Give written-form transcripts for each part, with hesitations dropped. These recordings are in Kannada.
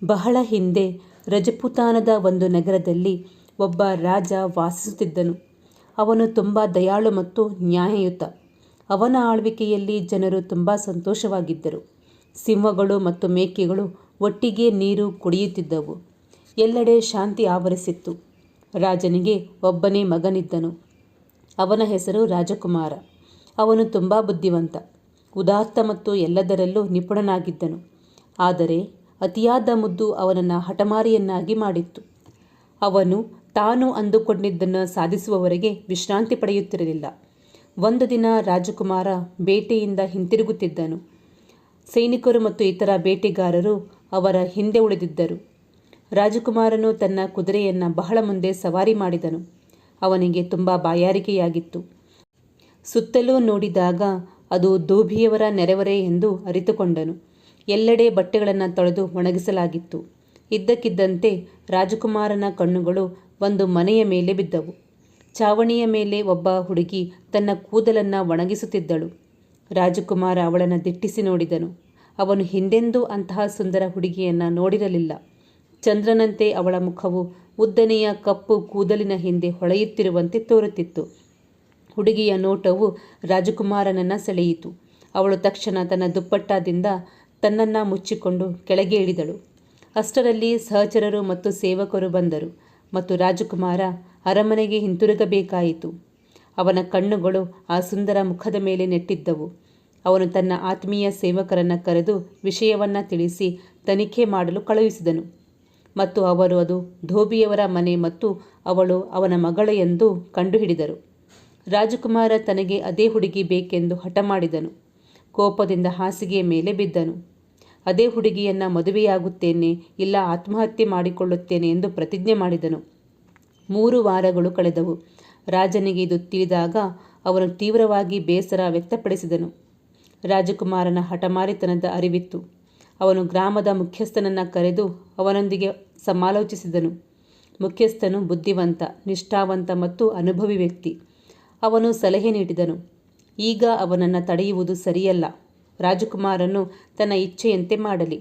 ಬಹಳ ಹಿಂದೆ ರಜಪೂತಾನದ ಒಂದು ನಗರದಲ್ಲಿ ಒಬ್ಬ ರಾಜ ವಾಸಿಸುತ್ತಿದ್ದನು. ಅವನು ತುಂಬ ದಯಾಳು ಮತ್ತು ನ್ಯಾಯಯುತ. ಅವನ ಆಳ್ವಿಕೆಯಲ್ಲಿ ಜನರು ತುಂಬ ಸಂತೋಷವಾಗಿದ್ದರು. ಸಿಂಹಗಳು ಮತ್ತು ಮೇಕೆಗಳು ಒಟ್ಟಿಗೆ ನೀರು ಕುಡಿಯುತ್ತಿದ್ದವು. ಎಲ್ಲೆಡೆ ಶಾಂತಿ ಆವರಿಸಿತ್ತು. ರಾಜನಿಗೆ ಒಬ್ಬನೇ ಮಗನಿದ್ದನು. ಅವನ ಹೆಸರು ರಾಜಕುಮಾರ. ಅವನು ತುಂಬ ಬುದ್ಧಿವಂತ, ಉದಾತ್ತ ಮತ್ತು ಎಲ್ಲದರಲ್ಲೂ ನಿಪುಣನಾಗಿದ್ದನು. ಆದರೆ ಅತಿಯಾದ ಮುದ್ದು ಅವನನ್ನು ಹಠಮಾರಿಯನ್ನಾಗಿ ಮಾಡಿತ್ತು. ಅವನು ತಾನು ಅಂದುಕೊಂಡಿದ್ದನ್ನು ಸಾಧಿಸುವವರೆಗೆ ವಿಶ್ರಾಂತಿ ಪಡೆಯುತ್ತಿರಲಿಲ್ಲ. ಒಂದು ದಿನ ರಾಜಕುಮಾರ ಬೇಟೆಯಿಂದ ಹಿಂತಿರುಗುತ್ತಿದ್ದನು. ಸೈನಿಕರು ಮತ್ತು ಇತರ ಬೇಟೆಗಾರರು ಅವರ ಹಿಂದೆ ಉಳಿದಿದ್ದರು. ರಾಜಕುಮಾರನು ತನ್ನ ಕುದುರೆಯನ್ನು ಬಹಳ ಮುಂದೆ ಸವಾರಿ ಮಾಡಿದನು. ಅವನಿಗೆ ತುಂಬ ಬಾಯಾರಿಕೆಯಾಗಿತ್ತು. ಸುತ್ತಲೂ ನೋಡಿದಾಗ ಅದು ಧೋಬಿಯವರ ನೆರೆಹೊರೆ ಎಂದು ಅರಿತುಕೊಂಡನು. ಎಲ್ಲೆಡೆ ಬಟ್ಟೆಗಳನ್ನು ತೊಳೆದು ಒಣಗಿಸಲಾಗಿತ್ತು. ಇದ್ದಕ್ಕಿದ್ದಂತೆ ರಾಜಕುಮಾರನ ಕಣ್ಣುಗಳು ಒಂದು ಮನೆಯ ಮೇಲೆ ಬಿದ್ದವು. ಚಾವಣಿಯ ಮೇಲೆ ಒಬ್ಬ ಹುಡುಗಿ ತನ್ನ ಕೂದಲನ್ನು ಒಣಗಿಸುತ್ತಿದ್ದಳು. ರಾಜಕುಮಾರ ಅವಳನ್ನು ದಿಟ್ಟಿಸಿ ನೋಡಿದನು. ಅವನು ಹಿಂದೆಂದೂ ಅಂತಹ ಸುಂದರ ಹುಡುಗಿಯನ್ನು ನೋಡಿರಲಿಲ್ಲ. ಚಂದ್ರನಂತೆ ಅವಳ ಮುಖವು ಉದ್ದನೆಯ ಕಪ್ಪು ಕೂದಲಿನ ಹಿಂದೆ ಹೊಳೆಯುತ್ತಿರುವಂತೆ ತೋರುತ್ತಿತ್ತು. ಹುಡುಗಿಯ ನೋಟವು ರಾಜಕುಮಾರನನ್ನು ಸೆಳೆಯಿತು. ಅವಳು ತಕ್ಷಣ ತನ್ನ ದುಪ್ಪಟ್ಟದಿಂದ ತನ್ನನ್ನು ಮುಚ್ಚಿಕೊಂಡು ಕೆಳಗೆ ಇಳಿದಳು. ಅಷ್ಟರಲ್ಲಿ ಸಹಚರರು ಮತ್ತು ಸೇವಕರು ಬಂದರು ಮತ್ತು ರಾಜಕುಮಾರ ಅರಮನೆಗೆ ಹಿಂತಿರುಗಬೇಕಾಯಿತು. ಅವನ ಕಣ್ಣುಗಳು ಆ ಸುಂದರ ಮುಖದ ಮೇಲೆ ನೆಟ್ಟಿದ್ದವು. ಅವನು ತನ್ನ ಆತ್ಮೀಯ ಸೇವಕರನ್ನು ಕರೆದು ವಿಷಯವನ್ನು ತಿಳಿಸಿ ತನಿಖೆ ಮಾಡಲು ಕಳುಹಿಸಿದನು ಮತ್ತು ಅವರು ಅದು ಧೋಬಿಯವರ ಮನೆ ಮತ್ತು ಅವಳು ಅವನ ಮಗಳು ಎಂದು ಕಂಡುಹಿಡಿದರು. ರಾಜಕುಮಾರ ತನಗೆ ಅದೇ ಹುಡುಗಿ ಬೇಕೆಂದು ಹಠ ಮಾಡಿದನು. ಕೋಪದಿಂದ ಹಾಸಿಗೆಯ ಮೇಲೆ ಬಿದ್ದನು. ಅದೇ ಹುಡುಗಿಯನ್ನು ಮದುವೆಯಾಗುತ್ತೇನೆ, ಇಲ್ಲ ಆತ್ಮಹತ್ಯೆ ಮಾಡಿಕೊಳ್ಳುತ್ತೇನೆ ಎಂದು ಪ್ರತಿಜ್ಞೆ ಮಾಡಿದನು. 3 ವಾರಗಳು ಕಳೆದವು. ರಾಜನಿಗೆ ಇದು ತಿಳಿದಾಗ ಅವನು ತೀವ್ರವಾಗಿ ಬೇಸರ ವ್ಯಕ್ತಪಡಿಸಿದನು. ರಾಜಕುಮಾರನ ಹಠಮಾರಿತನದ ಅರಿವಿತ್ತು. ಅವನು ಗ್ರಾಮದ ಮುಖ್ಯಸ್ಥನನ್ನು ಕರೆದು ಅವನೊಂದಿಗೆ ಸಮಾಲೋಚಿಸಿದನು. ಮುಖ್ಯಸ್ಥನು ಬುದ್ಧಿವಂತ, ನಿಷ್ಠಾವಂತ ಮತ್ತು ಅನುಭವಿ ವ್ಯಕ್ತಿ. ಅವನು ಸಲಹೆ ನೀಡಿದನು. ಈಗ ಅವನನ್ನು ತಡೆಯುವುದು ಸರಿಯಲ್ಲ. ರಾಜಕುಮಾರನು ತನ್ನ ಇಚ್ಛೆಯಂತೆ ಮಾಡಲಿ.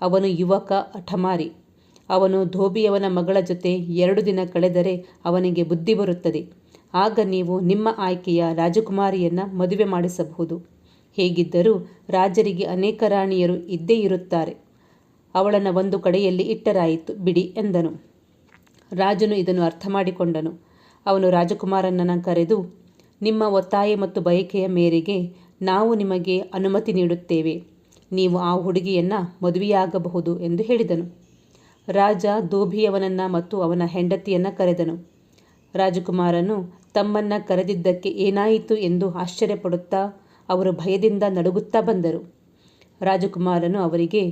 ಅವನು ಯುವಕ, ಹಠಮಾರಿ. ಅವನು ಧೋಬಿಯವನ ಮಗಳ ಜೊತೆ 2 ದಿನ ಕಳೆದರೆ ಅವನಿಗೆ ಬುದ್ಧಿ ಬರುತ್ತದೆ. ಆಗ ನೀವು ನಿಮ್ಮ ಆಯ್ಕೆಯ ರಾಜಕುಮಾರಿಯನ್ನು ಮದುವೆ ಮಾಡಿಸಬಹುದು. ಹೇಗಿದ್ದರೂ ರಾಜರಿಗೆ ಅನೇಕ ರಾಣಿಯರು ಇದ್ದೇ ಇರುತ್ತಾರೆ. ಅವಳನ್ನು ಒಂದು ಕಡೆಯಲ್ಲಿ ಇಟ್ಟರಾಯಿತು ಬಿಡಿ ಎಂದನು. ರಾಜನು ಇದನ್ನು ಅರ್ಥ ಮಾಡಿಕೊಂಡನು. ಅವನು ರಾಜಕುಮಾರನನ್ನು ಕರೆದು, ನಿಮ್ಮ ಒತ್ತಾಯ ಮತ್ತು ಬಯಕೆಯ ಮೇರೆಗೆ ನಾವು ನಿಮಗೆ ಅನುಮತಿ ನೀಡುತ್ತೇವೆ. ನೀವು ಆ ಹುಡುಗಿಯನ್ನು ಮದುವೆಯಾಗಬಹುದು ಎಂದು ಹೇಳಿದನು. ರಾಜ ಧೋಬಿಯವನನ್ನು ಮತ್ತು ಅವನ ಹೆಂಡತಿಯನ್ನು ಕರೆದನು. ರಾಜಕುಮಾರನು ತಮ್ಮನ್ನು ಕರೆದಿದ್ದಕ್ಕೆ ಏನಾಯಿತು ಎಂದು ಆಶ್ಚರ್ಯಪಡುತ್ತಾ ಅವರು ಭಯದಿಂದ ನಡುಗುತ್ತಾ ಬಂದರು. ರಾಜಕುಮಾರನು ಅವರಿಗೆ,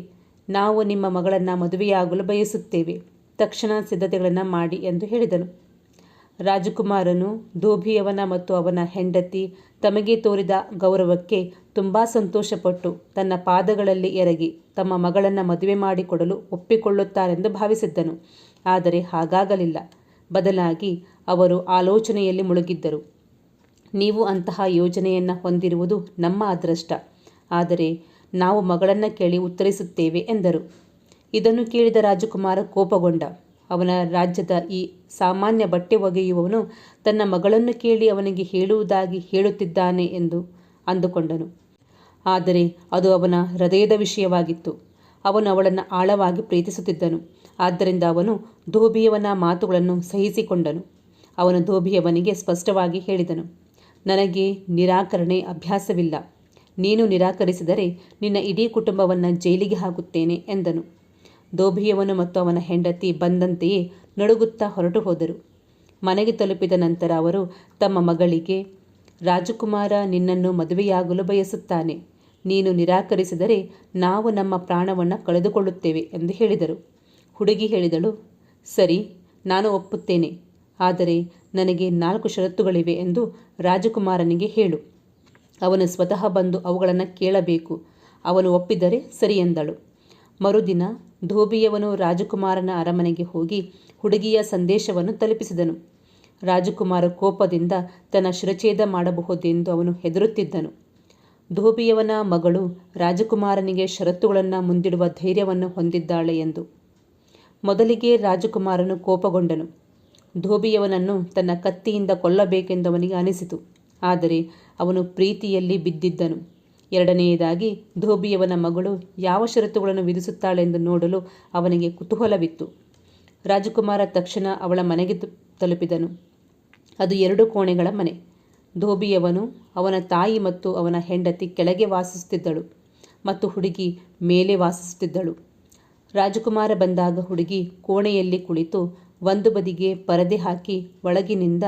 ನಾವು ನಿಮ್ಮ ಮಗಳನ್ನು ಮದುವೆಯಾಗಲು ಬಯಸುತ್ತೇವೆ. ತಕ್ಷಣ ಸಿದ್ಧತೆಗಳನ್ನು ಮಾಡಿ ಎಂದು ಹೇಳಿದನು. ರಾಜಕುಮಾರನು ಧೋಬಿಯವನ ಮತ್ತು ಅವನ ಹೆಂಡತಿ ತಮಗೆ ತೋರಿದ ಗೌರವಕ್ಕೆ ತುಂಬ ಸಂತೋಷಪಟ್ಟು ತನ್ನ ಪಾದಗಳಲ್ಲಿ ಎರಗಿ ತಮ್ಮ ಮಗಳನ್ನು ಮದುವೆ ಮಾಡಿಕೊಡಲು ಒಪ್ಪಿಕೊಳ್ಳುತ್ತಾರೆಂದು ಭಾವಿಸಿದ್ದನು. ಆದರೆ ಹಾಗಾಗಲಿಲ್ಲ. ಬದಲಾಗಿ ಅವರು ಆಲೋಚನೆಯಲ್ಲಿ ಮುಳುಗಿದ್ದರು. ನೀವು ಅಂತಹ ಯೋಜನೆಯನ್ನು ಹೊಂದಿರುವುದು ನಮ್ಮ ಅದೃಷ್ಟ. ಆದರೆ ನಾವು ಮಗಳನ್ನು ಕೇಳಿ ಉತ್ತರಿಸುತ್ತೇವೆ ಎಂದರು. ಇದನ್ನು ಕೇಳಿದ ರಾಜಕುಮಾರ ಕೋಪಗೊಂಡ. ಅವನ ರಾಜ್ಯದ ಈ ಸಾಮಾನ್ಯ ಬಟ್ಟೆ ಒಗೆಯುವವನು ತನ್ನ ಮಗಳನ್ನು ಕೇಳಿ ಅವನಿಗೆ ಹೇಳುವುದಾಗಿ ಹೇಳುತ್ತಿದ್ದಾನೆ ಎಂದು ಅಂದುಕೊಂಡನು. ಆದರೆ ಅದು ಅವನ ಹೃದಯದ ವಿಷಯವಾಗಿತ್ತು. ಅವನು ಅವಳನ್ನು ಆಳವಾಗಿ ಪ್ರೀತಿಸುತ್ತಿದ್ದನು. ಆದ್ದರಿಂದ ಅವನು ಧೋಬಿಯವನ ಮಾತುಗಳನ್ನು ಸಹಿಸಿಕೊಂಡನು. ಅವನು ಧೋಬಿಯವನಿಗೆ ಸ್ಪಷ್ಟವಾಗಿ ಹೇಳಿದನು, ನನಗೆ ನಿರಾಕರಣೆ ಅಭ್ಯಾಸವಿಲ್ಲ. ನೀನು ನಿರಾಕರಿಸಿದರೆ ನಿನ್ನ ಇಡೀ ಕುಟುಂಬವನ್ನು ಜೈಲಿಗೆ ಹಾಕುತ್ತೇನೆ ಎಂದನು. ಧೋಬಿಯವನು ಮತ್ತು ಅವನ ಹೆಂಡತಿ ಬಂದಂತೆಯೇ ನಡುಗುತ್ತಾ ಹೊರಟು ಹೋದರು. ಮನೆಗೆ ತಲುಪಿದ ನಂತರ ಅವರು ತಮ್ಮ ಮಗಳಿಗೆ, ರಾಜಕುಮಾರ ನಿನ್ನನ್ನು ಮದುವೆಯಾಗಲು ಬಯಸುತ್ತಾನೆ. ನೀನು ನಿರಾಕರಿಸಿದರೆ ನಾವು ನಮ್ಮ ಪ್ರಾಣವನ್ನು ಕಳೆದುಕೊಳ್ಳುತ್ತೇವೆ ಎಂದು ಹೇಳಿದರು. ಹುಡುಗಿ ಹೇಳಿದಳು, ಸರಿ, ನಾನು ಒಪ್ಪುತ್ತೇನೆ. ಆದರೆ ನನಗೆ 4 ಷರತ್ತುಗಳಿವೆ ಎಂದು ರಾಜಕುಮಾರನಿಗೆ ಹೇಳು. ಅವನು ಸ್ವತಃ ಬಂದು ಅವುಗಳನ್ನು ಕೇಳಬೇಕು. ಅವನು ಒಪ್ಪಿದರೆ ಸರಿ ಎಂದಳು. ಮರುದಿನ ಧೋಬಿಯವನು ರಾಜಕುಮಾರನ ಅರಮನೆಗೆ ಹೋಗಿ ಹುಡುಗಿಯ ಸಂದೇಶವನ್ನು ತಲುಪಿಸಿದನು. ರಾಜಕುಮಾರ ಕೋಪದಿಂದ ತನ್ನ ಶಿರಚ್ಛೇದ ಮಾಡಬಹುದೆಂದು ಅವನು ಹೆದರುತ್ತಿದ್ದನು. ಧೋಬಿಯವನ ಮಗಳು ರಾಜಕುಮಾರನಿಗೆ ಷರತ್ತುಗಳನ್ನು ಮುಂದಿಡುವ ಧೈರ್ಯವನ್ನು ಹೊಂದಿದ್ದಾಳೆ ಎಂದು ಮೊದಲಿಗೆ ರಾಜಕುಮಾರನು ಕೋಪಗೊಂಡನು. ಧೋಬಿಯವನನ್ನು ತನ್ನ ಕತ್ತಿಯಿಂದ ಕೊಲ್ಲಬೇಕೆಂದವನಿಗೆ ಅನಿಸಿತು. ಆದರೆ ಅವನು ಪ್ರೀತಿಯಲ್ಲಿ ಬಿದ್ದಿದ್ದನು. ಎರಡನೆಯದಾಗಿ ಧೋಬಿಯವನ ಮಗಳು ಯಾವ ಷರತ್ತುಗಳನ್ನು ವಿಧಿಸುತ್ತಾಳೆಂದು ನೋಡಲು ಅವನಿಗೆ ಕುತೂಹಲವಿತ್ತು. ರಾಜಕುಮಾರ ತಕ್ಷಣ ಅವಳ ಮನೆಗೆ ತಲುಪಿದನು. ಅದು 2 ಕೋಣೆಗಳ ಮನೆ. ಧೋಬಿಯವನು, ಅವನ ತಾಯಿ ಮತ್ತು ಅವನ ಹೆಂಡತಿ ಕೆಳಗೆ ವಾಸಿಸುತ್ತಿದ್ದಳು ಮತ್ತು ಹುಡುಗಿ ಮೇಲೆ ವಾಸಿಸುತ್ತಿದ್ದಳು. ರಾಜಕುಮಾರ ಬಂದಾಗ ಹುಡುಗಿ ಕೋಣೆಯಲ್ಲಿ ಕುಳಿತು ಒಂದು ಬದಿಗೆ ಪರದೆ ಹಾಕಿ ಒಳಗಿನಿಂದ,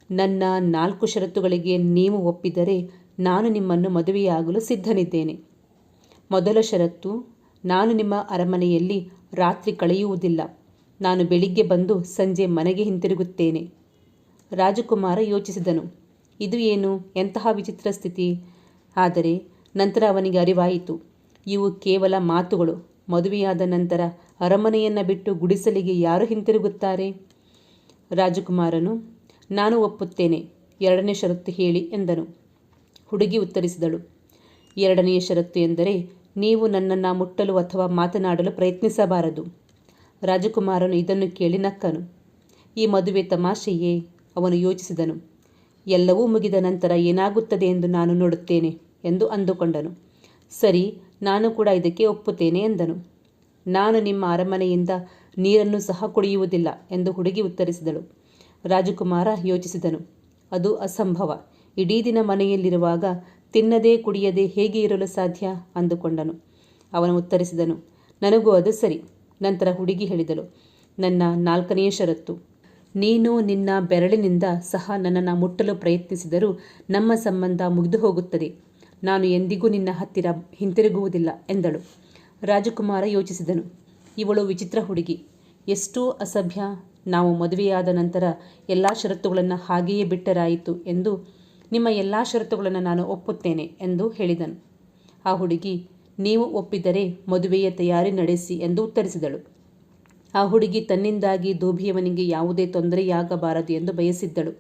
ನನ್ನ 4 ಷರತ್ತುಗಳಿಗೆ ನೀವು ಒಪ್ಪಿದರೆ ನಾನು ನಿಮ್ಮನ್ನು ಮದುವೆಯಾಗಲು ಸಿದ್ಧನಿದ್ದೇನೆ. ಮೊದಲ ಷರತ್ತು, ನಾನು ನಿಮ್ಮ ಅರಮನೆಯಲ್ಲಿ ರಾತ್ರಿ ಕಳೆಯುವುದಿಲ್ಲ. ನಾನು ಬೆಳಿಗ್ಗೆ ಬಂದು ಸಂಜೆ ಮನೆಗೆ ಹಿಂತಿರುಗುತ್ತೇನೆ. ರಾಜಕುಮಾರ ಯೋಚಿಸಿದನು, ಇದು ಏನು, ಎಂತಹ ವಿಚಿತ್ರ ಸ್ಥಿತಿ. ಆದರೆ ನಂತರ ಅವನಿಗೆ ಅರಿವಾಯಿತು, ಇವು ಕೇವಲ ಮಾತುಗಳು. ಮದುವೆಯಾದ ನಂತರ ಅರಮನೆಯನ್ನು ಬಿಟ್ಟು ಗುಡಿಸಲಿಗೆ ಯಾರು ಹಿಂತಿರುಗುತ್ತಾರೆ? ರಾಜಕುಮಾರನು, ನಾನು ಒಪ್ಪುತ್ತೇನೆ. 2ನೇ ಷರತ್ತು ಹೇಳಿ ಎಂದನು. ಹುಡುಗಿ ಉತ್ತರಿಸಿದಳು, 2ನೆಯ ಷರತ್ತು ಎಂದರೆ ನೀವು ನನ್ನನ್ನು ಮುಟ್ಟಲು ಅಥವಾ ಮಾತನಾಡಲು ಪ್ರಯತ್ನಿಸಬಾರದು. ರಾಜಕುಮಾರನು ಇದನ್ನು ಕೇಳಿ ನಕ್ಕನು. ಈ ಮದುವೆ ತಮಾಷೆಯೇ? ಅವನು ಯೋಚಿಸಿದನು. ಎಲ್ಲವೂ ಮುಗಿದ ನಂತರ ಏನಾಗುತ್ತದೆ ಎಂದು ನಾನು ನೋಡುತ್ತೇನೆ ಎಂದು ಅಂದುಕೊಂಡನು. ಸರಿ, ನಾನು ಕೂಡ ಇದಕ್ಕೆ ಒಪ್ಪುತ್ತೇನೆ ಎಂದನು. ನಾನು ನಿಮ್ಮ ಅರಮನೆಯಿಂದ ನೀರನ್ನು ಸಹ ಕುಡಿಯುವುದಿಲ್ಲ ಎಂದು ಹುಡುಗಿ ಉತ್ತರಿಸಿದಳು. ರಾಜಕುಮಾರ ಯೋಚಿಸಿದನು. ಅದು ಅಸಂಭವ. ಇಡೀ ದಿನ ಮನೆಯಲ್ಲಿರುವಾಗ ತಿನ್ನದೇ ಕುಡಿಯದೆ ಹೇಗೆ ಇರಲು ಸಾಧ್ಯ ಅಂದುಕೊಂಡನು. ಅವನು ಉತ್ತರಿಸಿದನು, ನನಗೂ ಅದು ಸರಿ. ನಂತರ ಹುಡುಗಿ ಹೇಳಿದಳು, ನನ್ನ 4ನೆಯ ಷರತ್ತು, ನೀನು ನಿನ್ನ ಬೆರಳಿನಿಂದ ಸಹ ನನ್ನನ್ನು ಮುಟ್ಟಲು ಪ್ರಯತ್ನಿಸಿದರೂ ನಮ್ಮ ಸಂಬಂಧ ಮುಗಿದು ಹೋಗುತ್ತದೆ. ನಾನು ಎಂದಿಗೂ ನಿನ್ನ ಹತ್ತಿರ ಹಿಂತಿರುಗುವುದಿಲ್ಲ ಎಂದಳು. ರಾಜಕುಮಾರ ಯೋಚಿಸಿದನು, ಇವಳು ವಿಚಿತ್ರ ಹುಡುಗಿ, ಎಷ್ಟೂ ಅಸಭ್ಯ. ನಾವು ಮದುವೆಯಾದ ನಂತರ ಎಲ್ಲ ಷರತ್ತುಗಳನ್ನು ಹಾಗೆಯೇ ಬಿಟ್ಟರಾಯಿತು ಎಂದು. ನಿಮ್ಮ ಎಲ್ಲ ಷರತ್ತುಗಳನ್ನು ನಾನು ಒಪ್ಪುತ್ತೇನೆ ಎಂದು ಹೇಳಿದನು. ಆ ಹುಡುಗಿ, ನೀವು ಒಪ್ಪಿದರೆ ಮದುವೆಯ ತಯಾರಿ ನಡೆಸಿ ಎಂದು ಉತ್ತರಿಸಿದಳು. ಆ ಹುಡುಗಿ ತನ್ನಿಂದಾಗಿ ಧೋಬಿಯವನಿಗೆ ಯಾವುದೇ ತೊಂದರೆಯಾಗಬಾರದು ಎಂದು ಬಯಸಿದ್ದಳು.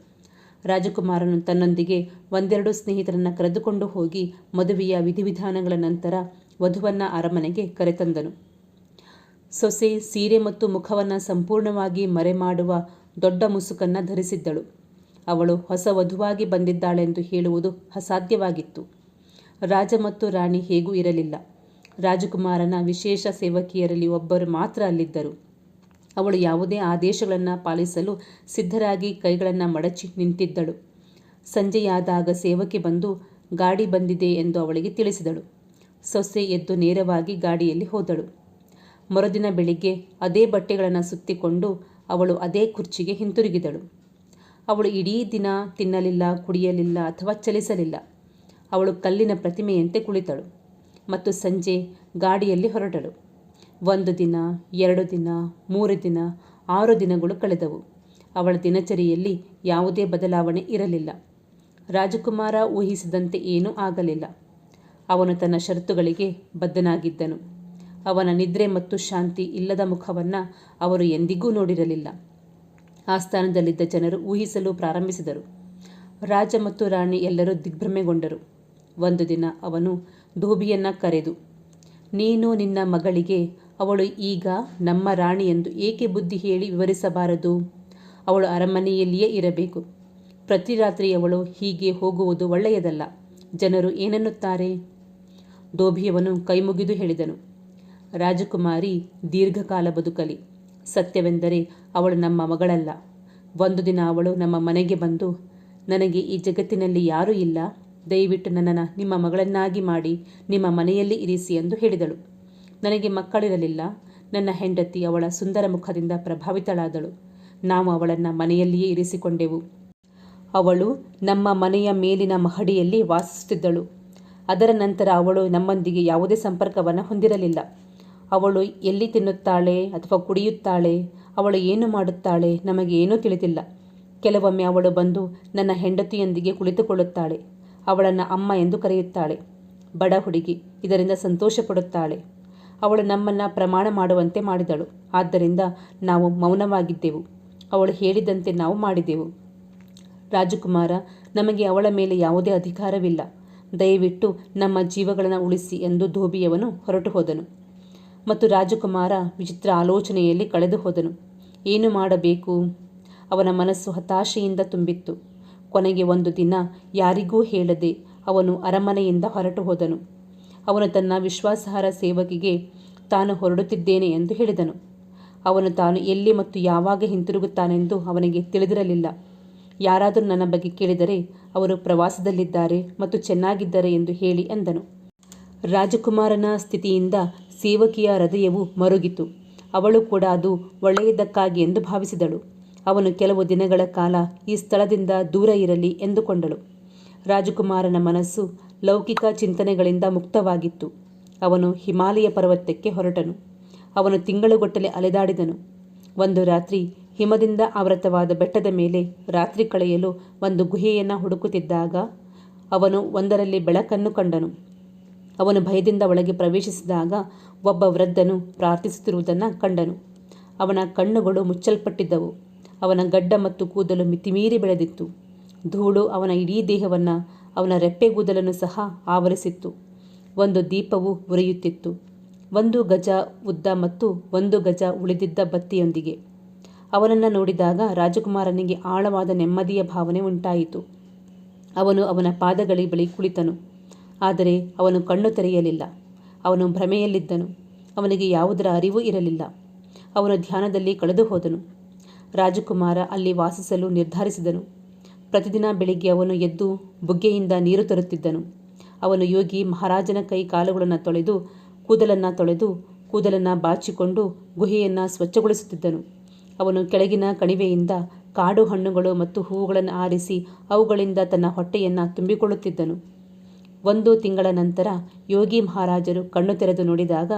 ರಾಜಕುಮಾರನು ತನ್ನೊಂದಿಗೆ 1-2 ಸ್ನೇಹಿತರನ್ನು ಕರೆದುಕೊಂಡು ಹೋಗಿ ಮದುವೆಯ ವಿಧಿವಿಧಾನಗಳ ನಂತರ ವಧುವನ್ನು ಅರಮನೆಗೆ ಕರೆತಂದನು. ಸೊಸೆ ಸೀರೆ ಮತ್ತು ಮುಖವನ್ನು ಸಂಪೂರ್ಣವಾಗಿ ಮರೆಮಾಡುವ ದೊಡ್ಡ ಮುಸುಕನ್ನು ಧರಿಸಿದ್ದಳು. ಅವಳು ಹೊಸ ವಧುವಾಗಿ ಬಂದಿದ್ದಾಳೆಂದು ಹೇಳುವುದು ಅಸಾಧ್ಯವಾಗಿತ್ತು. ರಾಜ ಮತ್ತು ರಾಣಿ ಹೇಗೂ ಇರಲಿಲ್ಲ. ರಾಜಕುಮಾರನ ವಿಶೇಷ ಸೇವಕಿಯರಲ್ಲಿ ಒಬ್ಬರು ಮಾತ್ರ ಅಲ್ಲಿದ್ದರು. ಅವಳು ಯಾವುದೇ ಆದೇಶಗಳನ್ನು ಪಾಲಿಸಲು ಸಿದ್ಧರಾಗಿ ಕೈಗಳನ್ನು ಮಡಚಿ ನಿಂತಿದ್ದಳು. ಸಂಜೆಯಾದಾಗ ಸೇವಕಿ ಬಂದು ಗಾಡಿ ಬಂದಿದೆ ಎಂದು ಅವಳಿಗೆ ತಿಳಿಸಿದಳು. ಸೊಸೆ ಎದ್ದು ನೇರವಾಗಿ ಗಾಡಿಯಲ್ಲಿ ಹೋದಳು. ಮರುದಿನ ಬೆಳಿಗ್ಗೆ ಅದೇ ಬಟ್ಟೆಗಳನ್ನು ಸುತ್ತಿಕೊಂಡು ಅವಳು ಅದೇ ಕುರ್ಚಿಗೆ ಹಿಂತಿರುಗಿದಳು. ಅವಳು ಇಡೀ ದಿನ ತಿನ್ನಲಿಲ್ಲ, ಕುಡಿಯಲಿಲ್ಲ ಅಥವಾ ಚಲಿಸಲಿಲ್ಲ. ಅವಳು ಕಲ್ಲಿನ ಪ್ರತಿಮೆಯಂತೆ ಕುಳಿತಳು ಮತ್ತು ಸಂಜೆ ಗಾಡಿಯಲ್ಲಿ ಹೊರಟಳು. 1 ದಿನ, 2 ದಿನ, 3 ದಿನ, 6 ದಿನಗಳು ಕಳೆದವು. ಅವಳ ದಿನಚರಿಯಲ್ಲಿ ಯಾವುದೇ ಬದಲಾವಣೆ ಇರಲಿಲ್ಲ. ರಾಜಕುಮಾರ ಊಹಿಸಿದಂತೆ ಏನೂ ಆಗಲಿಲ್ಲ. ಅವನು ತನ್ನ ಷರತ್ತುಗಳಿಗೆ ಬದ್ಧನಾಗಿದ್ದನು. ಅವನ ನಿದ್ರೆ ಮತ್ತು ಶಾಂತಿ ಇಲ್ಲದ ಮುಖವನ್ನು ಅವರು ಎಂದಿಗೂ ನೋಡಿರಲಿಲ್ಲ. ಆಸ್ಥಾನದಲ್ಲಿದ್ದ ಜನರು ಊಹಿಸಲು ಪ್ರಾರಂಭಿಸಿದರು. ರಾಜ ಮತ್ತು ರಾಣಿ ಎಲ್ಲರೂ ದಿಗ್ಭ್ರಮೆಗೊಂಡರು. ಒಂದು ದಿನ ಅವನು ಧೋಬಿಯನ್ನು ಕರೆದು, ನೀನು ನಿನ್ನ ಮಗಳಿಗೆ ಅವಳು ಈಗ ನಮ್ಮ ರಾಣಿ ಎಂದು ಏಕೆ ಬುದ್ಧಿ ಹೇಳಿ ವಿವರಿಸಬಾರದು? ಅವಳು ಅರಮನೆಯಲ್ಲಿಯೇ ಇರಬೇಕು. ಪ್ರತಿ ರಾತ್ರಿ ಅವಳು ಹೀಗೆ ಹೋಗುವುದು ಒಳ್ಳೆಯದಲ್ಲ. ಜನರು ಏನನ್ನುತ್ತಾರೆ? ಧೋಬಿಯವನು ಕೈಮುಗಿದು ಹೇಳಿದನು, ರಾಜಕುಮಾರಿ ದೀರ್ಘಕಾಲ ಬದುಕಲಿ. ಸತ್ಯವೆಂದರೆ ಅವಳು ನಮ್ಮ ಮಗಳಲ್ಲ. ಒಂದು ದಿನ ಅವಳು ನಮ್ಮ ಮನೆಗೆ ಬಂದು, ನನಗೆ ಈ ಜಗತ್ತಿನಲ್ಲಿ ಯಾರೂ ಇಲ್ಲ, ದಯವಿಟ್ಟು ನನ್ನನ್ನು ನಿಮ್ಮ ಮಗಳನ್ನಾಗಿ ಮಾಡಿ ನಿಮ್ಮ ಮನೆಯಲ್ಲಿ ಇರಿಸಿ ಎಂದು ಹೇಳಿದಳು. ನನಗೆ ಮಕ್ಕಳಿರಲಿಲ್ಲ. ನನ್ನ ಹೆಂಡತಿ ಅವಳ ಸುಂದರ ಮುಖದಿಂದ ಪ್ರಭಾವಿತಳಾದಳು. ನಾವು ಅವಳನ್ನು ಮನೆಯಲ್ಲಿಯೇ ಇರಿಸಿಕೊಂಡೆವು. ಅವಳು ನಮ್ಮ ಮನೆಯ ಮೇಲಿನ ಮಹಡಿಯಲ್ಲಿ ವಾಸಿಸುತ್ತಿದ್ದಳು. ಅದರ ನಂತರ ಅವಳು ನಮ್ಮೊಂದಿಗೆ ಯಾವುದೇ ಸಂಪರ್ಕವನ್ನು ಹೊಂದಿರಲಿಲ್ಲ. ಅವಳು ಎಲ್ಲಿ ತಿನ್ನುತ್ತಾಳೆ ಅಥವಾ ಕುಡಿಯುತ್ತಾಳೆ, ಅವಳು ಏನು ಮಾಡುತ್ತಾಳೆ ನಮಗೆ ಏನೂ ತಿಳಿದಿಲ್ಲ. ಕೆಲವೊಮ್ಮೆ ಅವಳು ಬಂದು ನನ್ನ ಹೆಂಡತಿಯೊಂದಿಗೆ ಕುಳಿತುಕೊಳ್ಳುತ್ತಾಳೆ. ಅವಳನ್ನು ಅಮ್ಮ ಎಂದು ಕರೆಯುತ್ತಾಳೆ. ಬಡ ಹುಡುಗಿ, ಇದರಿಂದ ಸಂತೋಷಪಡುತ್ತಾಳೆ. ಅವಳು ನಮ್ಮನ್ನು ಪ್ರಮಾಣ ಮಾಡುವಂತೆ ಮಾಡಿದಳು. ಆದ್ದರಿಂದ ನಾವು ಮೌನವಾಗಿದ್ದೆವು. ಅವಳು ಹೇಳಿದಂತೆ ನಾವು ಮಾಡಿದೆವು. ರಾಜಕುಮಾರ, ನಮಗೆ ಅವಳ ಮೇಲೆ ಯಾವುದೇ ಅಧಿಕಾರವಿಲ್ಲ. ದಯವಿಟ್ಟು ನಮ್ಮ ಜೀವಗಳನ್ನು ಉಳಿಸಿ ಎಂದು ಧೋಬಿಯವನು ಹೊರಟು ಹೋದನು. ಮತ್ತು ರಾಜಕುಮಾರ ವಿಚಿತ್ರ ಆಲೋಚನೆಯಲ್ಲಿ ಕಳೆದು ಹೋದನು. ಏನು ಮಾಡಬೇಕು? ಅವನ ಮನಸ್ಸು ಹತಾಶೆಯಿಂದ ತುಂಬಿತ್ತು. ಕೊನೆಗೆ ಒಂದು ದಿನ ಯಾರಿಗೂ ಹೇಳದೆ ಅವನು ಅರಮನೆಯಿಂದ ಹೊರಟು ಹೋದನು. ಅವನು ತನ್ನ ವಿಶ್ವಾಸಾರ್ಹ ಸೇವಕಿಗೆ ತಾನು ಹೊರಡುತ್ತಿದ್ದೇನೆ ಎಂದು ಹೇಳಿದನು. ಅವನು ತಾನು ಎಲ್ಲಿ ಮತ್ತು ಯಾವಾಗ ಹಿಂತಿರುಗುತ್ತಾನೆಂದು ಅವನಿಗೆ ತಿಳಿದಿರಲಿಲ್ಲ. ಯಾರಾದರೂ ನನ್ನ ಬಗ್ಗೆ ಕೇಳಿದರೆ ಅವರು ಪ್ರವಾಸದಲ್ಲಿದ್ದಾರೆ ಮತ್ತು ಚೆನ್ನಾಗಿದ್ದಾರೆ ಎಂದು ಹೇಳಿ ಎಂದನು. ರಾಜಕುಮಾರನ ಸ್ಥಿತಿಯಿಂದ ಸೇವಕಿಯ ಹೃದಯವು ಮರುಗಿತು. ಅವಳು ಕೂಡ ಅದು ಒಳ್ಳೆಯದಕ್ಕಾಗಿ ಎಂದು ಭಾವಿಸಿದಳು. ಅವನು ಕೆಲವು ದಿನಗಳ ಕಾಲ ಈ ಸ್ಥಳದಿಂದ ದೂರ ಇರಲಿ ಎಂದುಕೊಂಡಳು. ರಾಜಕುಮಾರನ ಮನಸ್ಸು ಲೌಕಿಕ ಚಿಂತನೆಗಳಿಂದ ಮುಕ್ತವಾಗಿತ್ತು. ಅವನು ಹಿಮಾಲಯ ಪರ್ವತಕ್ಕೆ ಹೊರಟನು. ಅವನು ತಿಂಗಳುಗಟ್ಟಲೆ ಅಲೆದಾಡಿದನು. ಒಂದು ರಾತ್ರಿ ಹಿಮದಿಂದ ಆವೃತವಾದ ಬೆಟ್ಟದ ಮೇಲೆ ರಾತ್ರಿ ಕಳೆಯಲು ಒಂದು ಗುಹೆಯನ್ನು ಹುಡುಕುತ್ತಿದ್ದಾಗ ಅವನು ಒಂದರಲ್ಲಿ ಬೆಳಕನ್ನು ಕಂಡನು. ಅವನು ಭಯದಿಂದ ಒಳಗೆ ಪ್ರವೇಶಿಸಿದಾಗ ಒಬ್ಬ ವೃದ್ಧನು ಪ್ರಾರ್ಥಿಸುತ್ತಿರುವುದನ್ನು ಕಂಡನು. ಅವನ ಕಣ್ಣುಗಳು ಮುಚ್ಚಲ್ಪಟ್ಟಿದ್ದವು. ಅವನ ಗಡ್ಡ ಮತ್ತು ಕೂದಲು ಮಿತಿಮೀರಿ ಬೆಳೆದಿತ್ತು. ಧೂಳು ಅವನ ಇಡೀ ದೇಹವನ್ನು, ಅವನ ರೆಪ್ಪೆಗೂದಲನ್ನು ಸಹ ಆವರಿಸಿತ್ತು. ಒಂದು ದೀಪವು ಉರಿಯುತ್ತಿತ್ತು, 1 ಗಜ ಉದ್ದ ಮತ್ತು 1 ಗಜ ಉಳಿದಿದ್ದ ಬತ್ತಿಯೊಂದಿಗೆ. ಅವನನ್ನು ನೋಡಿದಾಗ ರಾಜಕುಮಾರನಿಗೆ ಆಳವಾದ ನೆಮ್ಮದಿಯ ಭಾವನೆ ಉಂಟಾಯಿತು. ಅವನು ಅವನ ಪಾದಗಳ ಬಳಿ ಕುಳಿತನು. ಆದರೆ ಅವನು ಕಣ್ಣು ತೆರೆಯಲಿಲ್ಲ. ಅವನು ಭ್ರಮೆಯಲ್ಲಿದ್ದನು. ಅವನಿಗೆ ಯಾವುದರ ಅರಿವು ಇರಲಿಲ್ಲ. ಅವನು ಧ್ಯಾನದಲ್ಲಿ ಕಳೆದು ಹೋದನು. ರಾಜಕುಮಾರ ಅಲ್ಲಿ ವಾಸಿಸಲು ನಿರ್ಧರಿಸಿದನು. ಪ್ರತಿದಿನ ಬೆಳಿಗ್ಗೆ ಅವನು ಎದ್ದು ಬುಗ್ಗೆಯಿಂದ ನೀರು ತರುತ್ತಿದ್ದನು. ಅವನು ಯೋಗಿ ಮಹಾರಾಜನ ಕೈ ಕಾಲುಗಳನ್ನು ತೊಳೆದು ಕೂದಲನ್ನು ಬಾಚಿಕೊಂಡು ಗುಹೆಯನ್ನು ಸ್ವಚ್ಛಗೊಳಿಸುತ್ತಿದ್ದನು. ಅವನು ಕೆಳಗಿನ ಕಣಿವೆಯಿಂದ ಕಾಡು ಹಣ್ಣುಗಳು ಮತ್ತು ಹೂವುಗಳನ್ನು ಆರಿಸಿ ಅವುಗಳಿಂದ ತನ್ನ ಹೊಟ್ಟೆಯನ್ನು ತುಂಬಿಕೊಳ್ಳುತ್ತಿದ್ದನು. 1 ತಿಂಗಳ ನಂತರ ಯೋಗಿ ಮಹಾರಾಜರು ಕಣ್ಣು ತೆರೆದು ನೋಡಿದಾಗ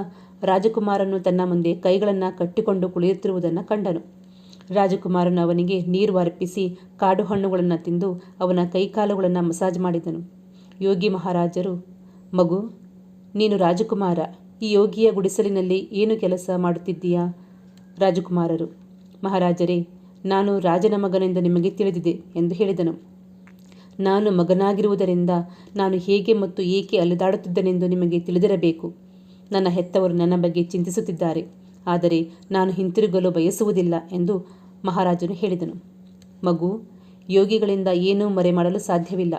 ರಾಜಕುಮಾರನು ತನ್ನ ಮುಂದೆ ಕೈಗಳನ್ನು ಕಟ್ಟಿಕೊಂಡು ಕುಳಿಯುತ್ತಿರುವುದನ್ನು ಕಂಡನು. ರಾಜಕುಮಾರನು ಅವನಿಗೆ ನೀರು ಅರ್ಪಿಸಿ ಕಾಡು ಹಣ್ಣುಗಳನ್ನು ತಿಂದು ಅವನ ಕೈಕಾಲುಗಳನ್ನು ಮಸಾಜ್ ಮಾಡಿದನು. ಯೋಗಿ ಮಹಾರಾಜರು, ಮಗು, ನೀನು ರಾಜಕುಮಾರ, ಈ ಯೋಗಿಯ ಗುಡಿಸಲಿನಲ್ಲಿ ಏನು ಕೆಲಸ ಮಾಡುತ್ತಿದ್ದೀಯಾ? ರಾಜಕುಮಾರರು, ಮಹಾರಾಜರೇ, ನಾನು ರಾಜನ ಮಗನೆಂದು ನಿಮಗೆ ತಿಳಿದಿದೆ ಎಂದು ಹೇಳಿದನು. ನಾನು ಮಗನಾಗಿರುವುದರಿಂದ ನಾನು ಹೇಗೆ ಮತ್ತು ಏಕೆ ಅಲೆದಾಡುತ್ತಿದ್ದನೆಂದು ನಿಮಗೆ ತಿಳಿದಿರಬೇಕು. ನನ್ನ ಹೆತ್ತವರು ನನ್ನ ಬಗ್ಗೆ ಚಿಂತಿಸುತ್ತಿದ್ದಾರೆ, ಆದರೆ ನಾನು ಹಿಂತಿರುಗಲು ಬಯಸುವುದಿಲ್ಲ ಎಂದು ಮಹಾರಾಜನು ಹೇಳಿದನು. ಮಗು, ಯೋಗಿಗಳಿಂದ ಏನೂ ಮರೆಮಾಡಲು ಸಾಧ್ಯವಿಲ್ಲ.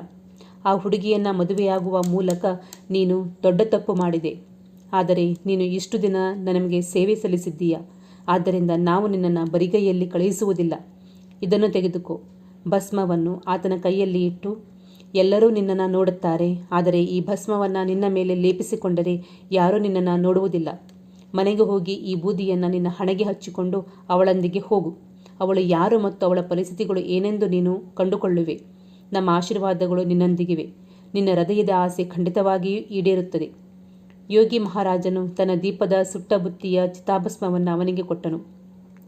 ಆ ಹುಡುಗಿಯನ್ನು ಮದುವೆಯಾಗುವ ಮೂಲಕ ನೀನು ದೊಡ್ಡ ತಪ್ಪು ಮಾಡಿದೆ. ಆದರೆ ನೀನು ಇಷ್ಟು ದಿನ ನನಗೆ ಸೇವೆ ಸಲ್ಲಿಸಿದ್ದೀಯ. ಆದ್ದರಿಂದ ನಾವು ನಿನ್ನನ್ನು ಬರಿಗೈಯಲ್ಲಿ ಕಳುಹಿಸುವುದಿಲ್ಲ. ಇದನ್ನು ತೆಗೆದುಕೋ. ಭಸ್ಮವನ್ನು ಆತನ ಕೈಯಲ್ಲಿ ಇಟ್ಟು, ಎಲ್ಲರೂ ನಿನ್ನನ್ನು ನೋಡುತ್ತಾರೆ, ಆದರೆ ಈ ಭಸ್ಮವನ್ನು ನಿನ್ನ ಮೇಲೆ ಲೇಪಿಸಿಕೊಂಡರೆ ಯಾರೂ ನಿನ್ನನ್ನು ನೋಡುವುದಿಲ್ಲ. ಮನೆಗೆ ಹೋಗಿ ಈ ಬೂದಿಯನ್ನು ನಿನ್ನ ಹಣೆಗೆ ಹಚ್ಚಿಕೊಂಡು ಅವಳೊಂದಿಗೆ ಹೋಗು. ಅವಳು ಯಾರು ಮತ್ತು ಅವಳ ಪರಿಸ್ಥಿತಿಗಳು ಏನೆಂದು ನೀನು ಕಂಡುಕೊಳ್ಳುವೆ. ನಮ್ಮ ಆಶೀರ್ವಾದಗಳು ನಿನ್ನೊಂದಿಗಿವೆ. ನಿನ್ನ ಹೃದಯದ ಆಸೆ ಖಂಡಿತವಾಗಿಯೂ ಈಡೇರುತ್ತದೆ. ಯೋಗಿ ಮಹಾರಾಜನು ತನ್ನ ದೀಪದ ಸುಟ್ಟ ಬುತ್ತಿಯ ಚಿತಾಭಸ್ಮವನ್ನು ಅವನಿಗೆ ಕೊಟ್ಟನು.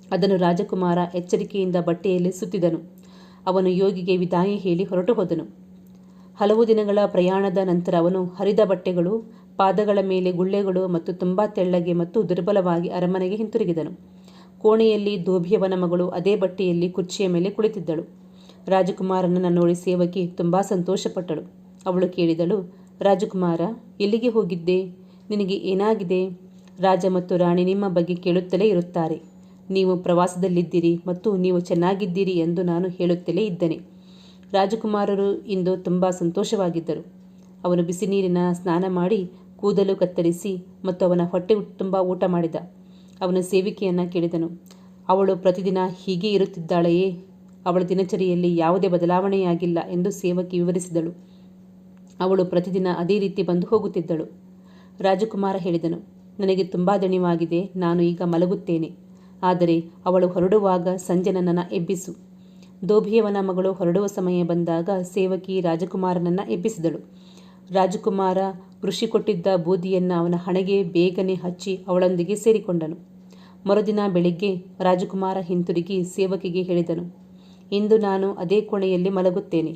ಅದನ್ನು ರಾಜಕುಮಾರ ಎಚ್ಚರಿಕೆಯಿಂದ ಬಟ್ಟೆಯಲ್ಲಿ ಸುತ್ತಿದನು. ಅವನು ಯೋಗಿಗೆ ವಿದಾಯ ಹೇಳಿ ಹೊರಟು ಹೋದನು. ಹಲವು ದಿನಗಳ ಪ್ರಯಾಣದ ನಂತರ ಅವನು ಹರಿದ ಬಟ್ಟೆಗಳು, ಪಾದಗಳ ಮೇಲೆ ಗುಳ್ಳೆಗಳು ಮತ್ತು ತುಂಬ ತೆಳ್ಳಗೆ ಮತ್ತು ದುರ್ಬಲವಾಗಿ ಅರಮನೆಗೆ ಹಿಂತಿರುಗಿದನು. ಕೋಣೆಯಲ್ಲಿ ದೋಭಿಯವನ ಮಗಳು ಅದೇ ಬಟ್ಟೆಯಲ್ಲಿ ಕುರ್ಚಿಯ ಮೇಲೆ ಕುಳಿತಿದ್ದಳು. ರಾಜಕುಮಾರನನ್ನು ನೋಡಿ ಸೇವಕಿ ತುಂಬ ಸಂತೋಷಪಟ್ಟಳು. ಅವಳು ಕೇಳಿದಳು, ರಾಜಕುಮಾರ, ಎಲ್ಲಿಗೆ ಹೋಗಿದ್ದೆ? ನಿನಗೆ ಏನಾಗಿದೆ? ರಾಜ ಮತ್ತು ರಾಣಿ ನಿಮ್ಮ ಬಗ್ಗೆ ಕೇಳುತ್ತಲೇ ಇರುತ್ತಾರೆ. ನೀವು ಪ್ರವಾಸದಲ್ಲಿದ್ದೀರಿ ಮತ್ತು ನೀವು ಚೆನ್ನಾಗಿದ್ದೀರಿ ಎಂದು ನಾನು ಹೇಳುತ್ತಲೇ ಇದ್ದೇನೆ. ರಾಜಕುಮಾರರು ಇಂದು ತುಂಬ ಸಂತೋಷವಾಗಿದ್ದರು. ಅವನು ಬಿಸಿ ನೀರಿನ ಸ್ನಾನ ಮಾಡಿ ಕೂದಲು ಕತ್ತರಿಸಿ ಮತ್ತು ಅವನ ಹೊಟ್ಟೆ ತುಂಬ ಊಟ ಮಾಡಿದ. ಅವನು ಸೇವಿಕೆಯನ್ನು ಕೇಳಿದನು. ಅವಳು ಪ್ರತಿದಿನ ಹೀಗೆ ಇರುತ್ತಿದ್ದಾಳೆಯೇ? ಅವಳ ದಿನಚರಿಯಲ್ಲಿ ಯಾವುದೇ ಬದಲಾವಣೆಯಾಗಿಲ್ಲ ಎಂದು ಸೇವಕಿ ವಿವರಿಸಿದಳು. ಅವಳು ಪ್ರತಿದಿನ ಅದೇ ರೀತಿ ಬಂದು ಹೋಗುತ್ತಿದ್ದಳು. ರಾಜಕುಮಾರ ಹೇಳಿದನು, ನನಗೆ ತುಂಬ ದಣಿವಾಗಿದೆ, ನಾನು ಈಗ ಮಲಗುತ್ತೇನೆ. ಆದರೆ ಅವಳು ಹೊರಡುವಾಗ ಸಂಜೆ ನನ್ನನ್ನು ಎಬ್ಬಿಸು. ದೋಭಿಯವನ ಮಗಳು ಹೊರಡುವ ಸಮಯ ಬಂದಾಗ ಸೇವಕಿ ರಾಜಕುಮಾರನನ್ನು ಎಬ್ಬಿಸಿದಳು. ರಾಜಕುಮಾರ ಋಷಿ ಕೊಟ್ಟಿದ್ದ ಬೂದಿಯನ್ನು ಅವನ ಹಣೆಗೆ ಬೇಗನೆ ಹಚ್ಚಿ ಅವಳೊಂದಿಗೆ ಸೇರಿಕೊಂಡನು. ಮರುದಿನ ಬೆಳಿಗ್ಗೆ ರಾಜಕುಮಾರ ಹಿಂತಿರುಗಿ ಸೇವಕಿಗೆ ಹೇಳಿದನು, ಇಂದು ನಾನು ಅದೇ ಕೋಣೆಯಲ್ಲಿ ಮಲಗುತ್ತೇನೆ.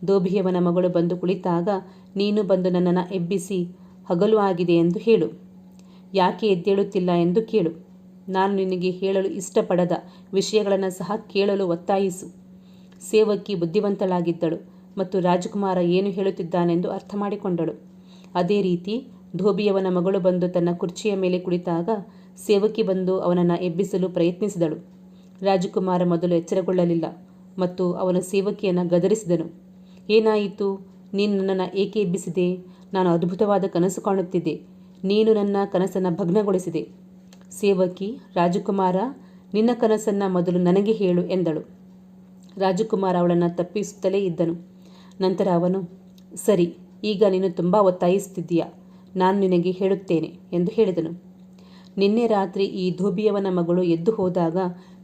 ದೋಭಿಯವನ ಮಗಳು ಬಂದು ಕುಳಿತಾಗ ನೀನು ಬಂದು ನನ್ನನ್ನು ಎಬ್ಬಿಸಿ ಹಗಲು ಆಗಿದೆ ಎಂದು ಹೇಳು. ಯಾಕೆ ಎದ್ದೇಳುತ್ತಿಲ್ಲ ಎಂದು ಕೇಳು. ನಾನು ನಿನಗೆ ಹೇಳಲು ಇಷ್ಟಪಡದ ವಿಷಯಗಳನ್ನು ಸಹ ಕೇಳಲು ಒತ್ತಾಯಿಸು. ಸೇವಕಿ ಬುದ್ಧಿವಂತಳಾಗಿದ್ದಳು ಮತ್ತು ರಾಜಕುಮಾರ ಏನು ಹೇಳುತ್ತಿದ್ದಾನೆಂದು ಅರ್ಥ ಮಾಡಿಕೊಂಡಳು. ಅದೇ ರೀತಿ ಧೋಬಿಯವನ ಮಗಳು ಬಂದು ತನ್ನ ಕುರ್ಚಿಯ ಮೇಲೆ ಕುಳಿತಾಗ ಸೇವಕಿ ಬಂದು ಅವನನ್ನು ಎಬ್ಬಿಸಲು ಪ್ರಯತ್ನಿಸಿದಳು. ರಾಜಕುಮಾರ ಮೊದಲು ಎಚ್ಚರಗೊಳ್ಳಲಿಲ್ಲ ಮತ್ತು ಅವನು ಸೇವಕಿಯನ್ನು ಗದರಿಸಿದನು. ಏನಾಯಿತು? ನೀನು ನನ್ನನ್ನು ಏಕೆ ಎಬ್ಬಿಸಿದೆ? ನಾನು ಅದ್ಭುತವಾದ ಕನಸು ಕಾಣುತ್ತಿದ್ದೆ. ನೀನು ನನ್ನ ಕನಸನ್ನು ಭಗ್ನಗೊಳಿಸಿದೆ. ಸೇವಕಿ, ರಾಜಕುಮಾರ, ನಿನ್ನ ಕನಸನ್ನು ಮೊದಲು ನನಗೆ ಹೇಳು ಎಂದಳು. ರಾಜಕುಮಾರ ಅವಳನ್ನು ತಪ್ಪಿಸುತ್ತಲೇ ಇದ್ದನು. ನಂತರ ಅವನು, ಸರಿ, ಈಗ ನೀನು ತುಂಬ ಒತ್ತಾಯಿಸುತ್ತಿದ್ದೀಯಾ, ನಾನು ನಿನಗೆ ಹೇಳುತ್ತೇನೆ ಎಂದು ಹೇಳಿದನು. ನಿನ್ನೆ ರಾತ್ರಿ ಈ ಧೋಬಿಯವನ ಮಗಳು ಎದ್ದು ಹೋದಾಗ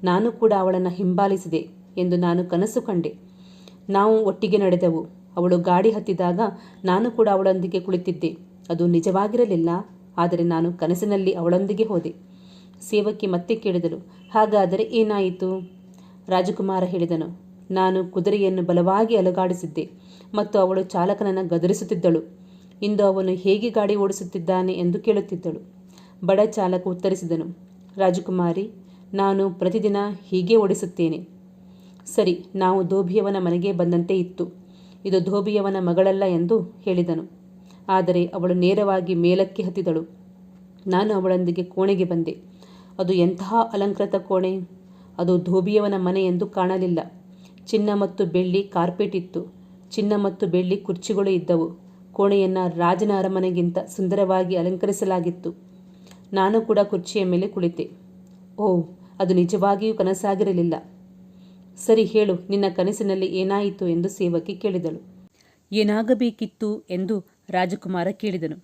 ನಾನು ಕೂಡ ಅವಳನ್ನು ಹಿಂಬಾಲಿಸಿದೆ ಎಂದು ನಾನು ಕನಸು ಕಂಡೆ. ನಾವು ಒಟ್ಟಿಗೆ ನಡೆದೆವು. ಅವಳು ಗಾಡಿ ಹತ್ತಿದಾಗ ನಾನು ಕೂಡ ಅವಳೊಂದಿಗೆ ಕುಳಿತಿದ್ದೆ. ಅದು ನಿಜವಾಗಿರಲಿಲ್ಲ, ಆದರೆ ನಾನು ಕನಸಿನಲ್ಲಿ ಅವಳೊಂದಿಗೆ ಹೋದೆ. ಸೇವಕಿ ಮತ್ತೆ ಕೇಳಿದಳು, ಹಾಗಾದರೆ ಏನಾಯಿತು? ರಾಜಕುಮಾರ ಹೇಳಿದನು, ನಾನು ಕುದುರೆಯನ್ನು ಬಲವಾಗಿ ಅಲುಗಾಡಿಸಿದ್ದೆ ಮತ್ತು ಅವಳು ಚಾಲಕನನ್ನು ಗದರಿಸುತ್ತಿದ್ದಳು. ಇಂದು ಅವನು ಹೇಗೆ ಗಾಡಿ ಓಡಿಸುತ್ತಿದ್ದಾನೆ ಎಂದು ಕೇಳುತ್ತಿದ್ದಳು. ಬಡ ಚಾಲಕ ಉತ್ತರಿಸಿದನು, ರಾಜಕುಮಾರಿ, ನಾನು ಪ್ರತಿದಿನ ಹೀಗೆ ಓಡಿಸುತ್ತೇನೆ. ಸರಿ, ನಾವು ಧೋಬಿಯವನ ಮನೆಗೆ ಬಂದಂತೆ ಇತ್ತು. ಇದು ಧೋಬಿಯವನ ಮಗಳಲ್ಲ ಎಂದು ಹೇಳಿದನು. ಆದರೆ ಅವಳು ನೇರವಾಗಿ ಮೇಲಕ್ಕೆ ಹತ್ತಿದಳು. ನಾನು ಅವಳೊಂದಿಗೆ ಕೋಣೆಗೆ ಬಂದೆ. ಅದು ಎಂತಹ ಅಲಂಕೃತ ಕೋಣೆ! ಅದು ಧೋಬಿಯವನ ಮನೆ ಎಂದು ಕಾಣಲಿಲ್ಲ. ಚಿನ್ನ ಮತ್ತು ಬೆಳ್ಳಿ ಕಾರ್ಪೆಟ್ ಇತ್ತು. ಚಿನ್ನ ಮತ್ತು ಬೆಳ್ಳಿ ಕುರ್ಚಿಗಳು ಇದ್ದವು. ಕೋಣೆಯನ್ನು ರಾಜನ ಅರಮನೆಗಿಂತ ಸುಂದರವಾಗಿ ಅಲಂಕರಿಸಲಾಗಿತ್ತು. ನಾನು ಕೂಡ ಕುರ್ಚಿಯ ಮೇಲೆ ಕುಳಿತೆ. ಓಹ್, ಅದು ನಿಜವಾಗಿಯೂ ಕನಸಾಗಿರಲಿಲ್ಲ. ಸರಿ, ಹೇಳು, ನಿನ್ನ ಕನಸಿನಲ್ಲಿ ಏನಾಯಿತು ಎಂದು ಸೇವಕಿ ಕೇಳಿದಳು. ಏನಾಗಬೇಕಿತ್ತು ಎಂದು ರಾಜಕುಮಾರ ಕೇಳಿದನು.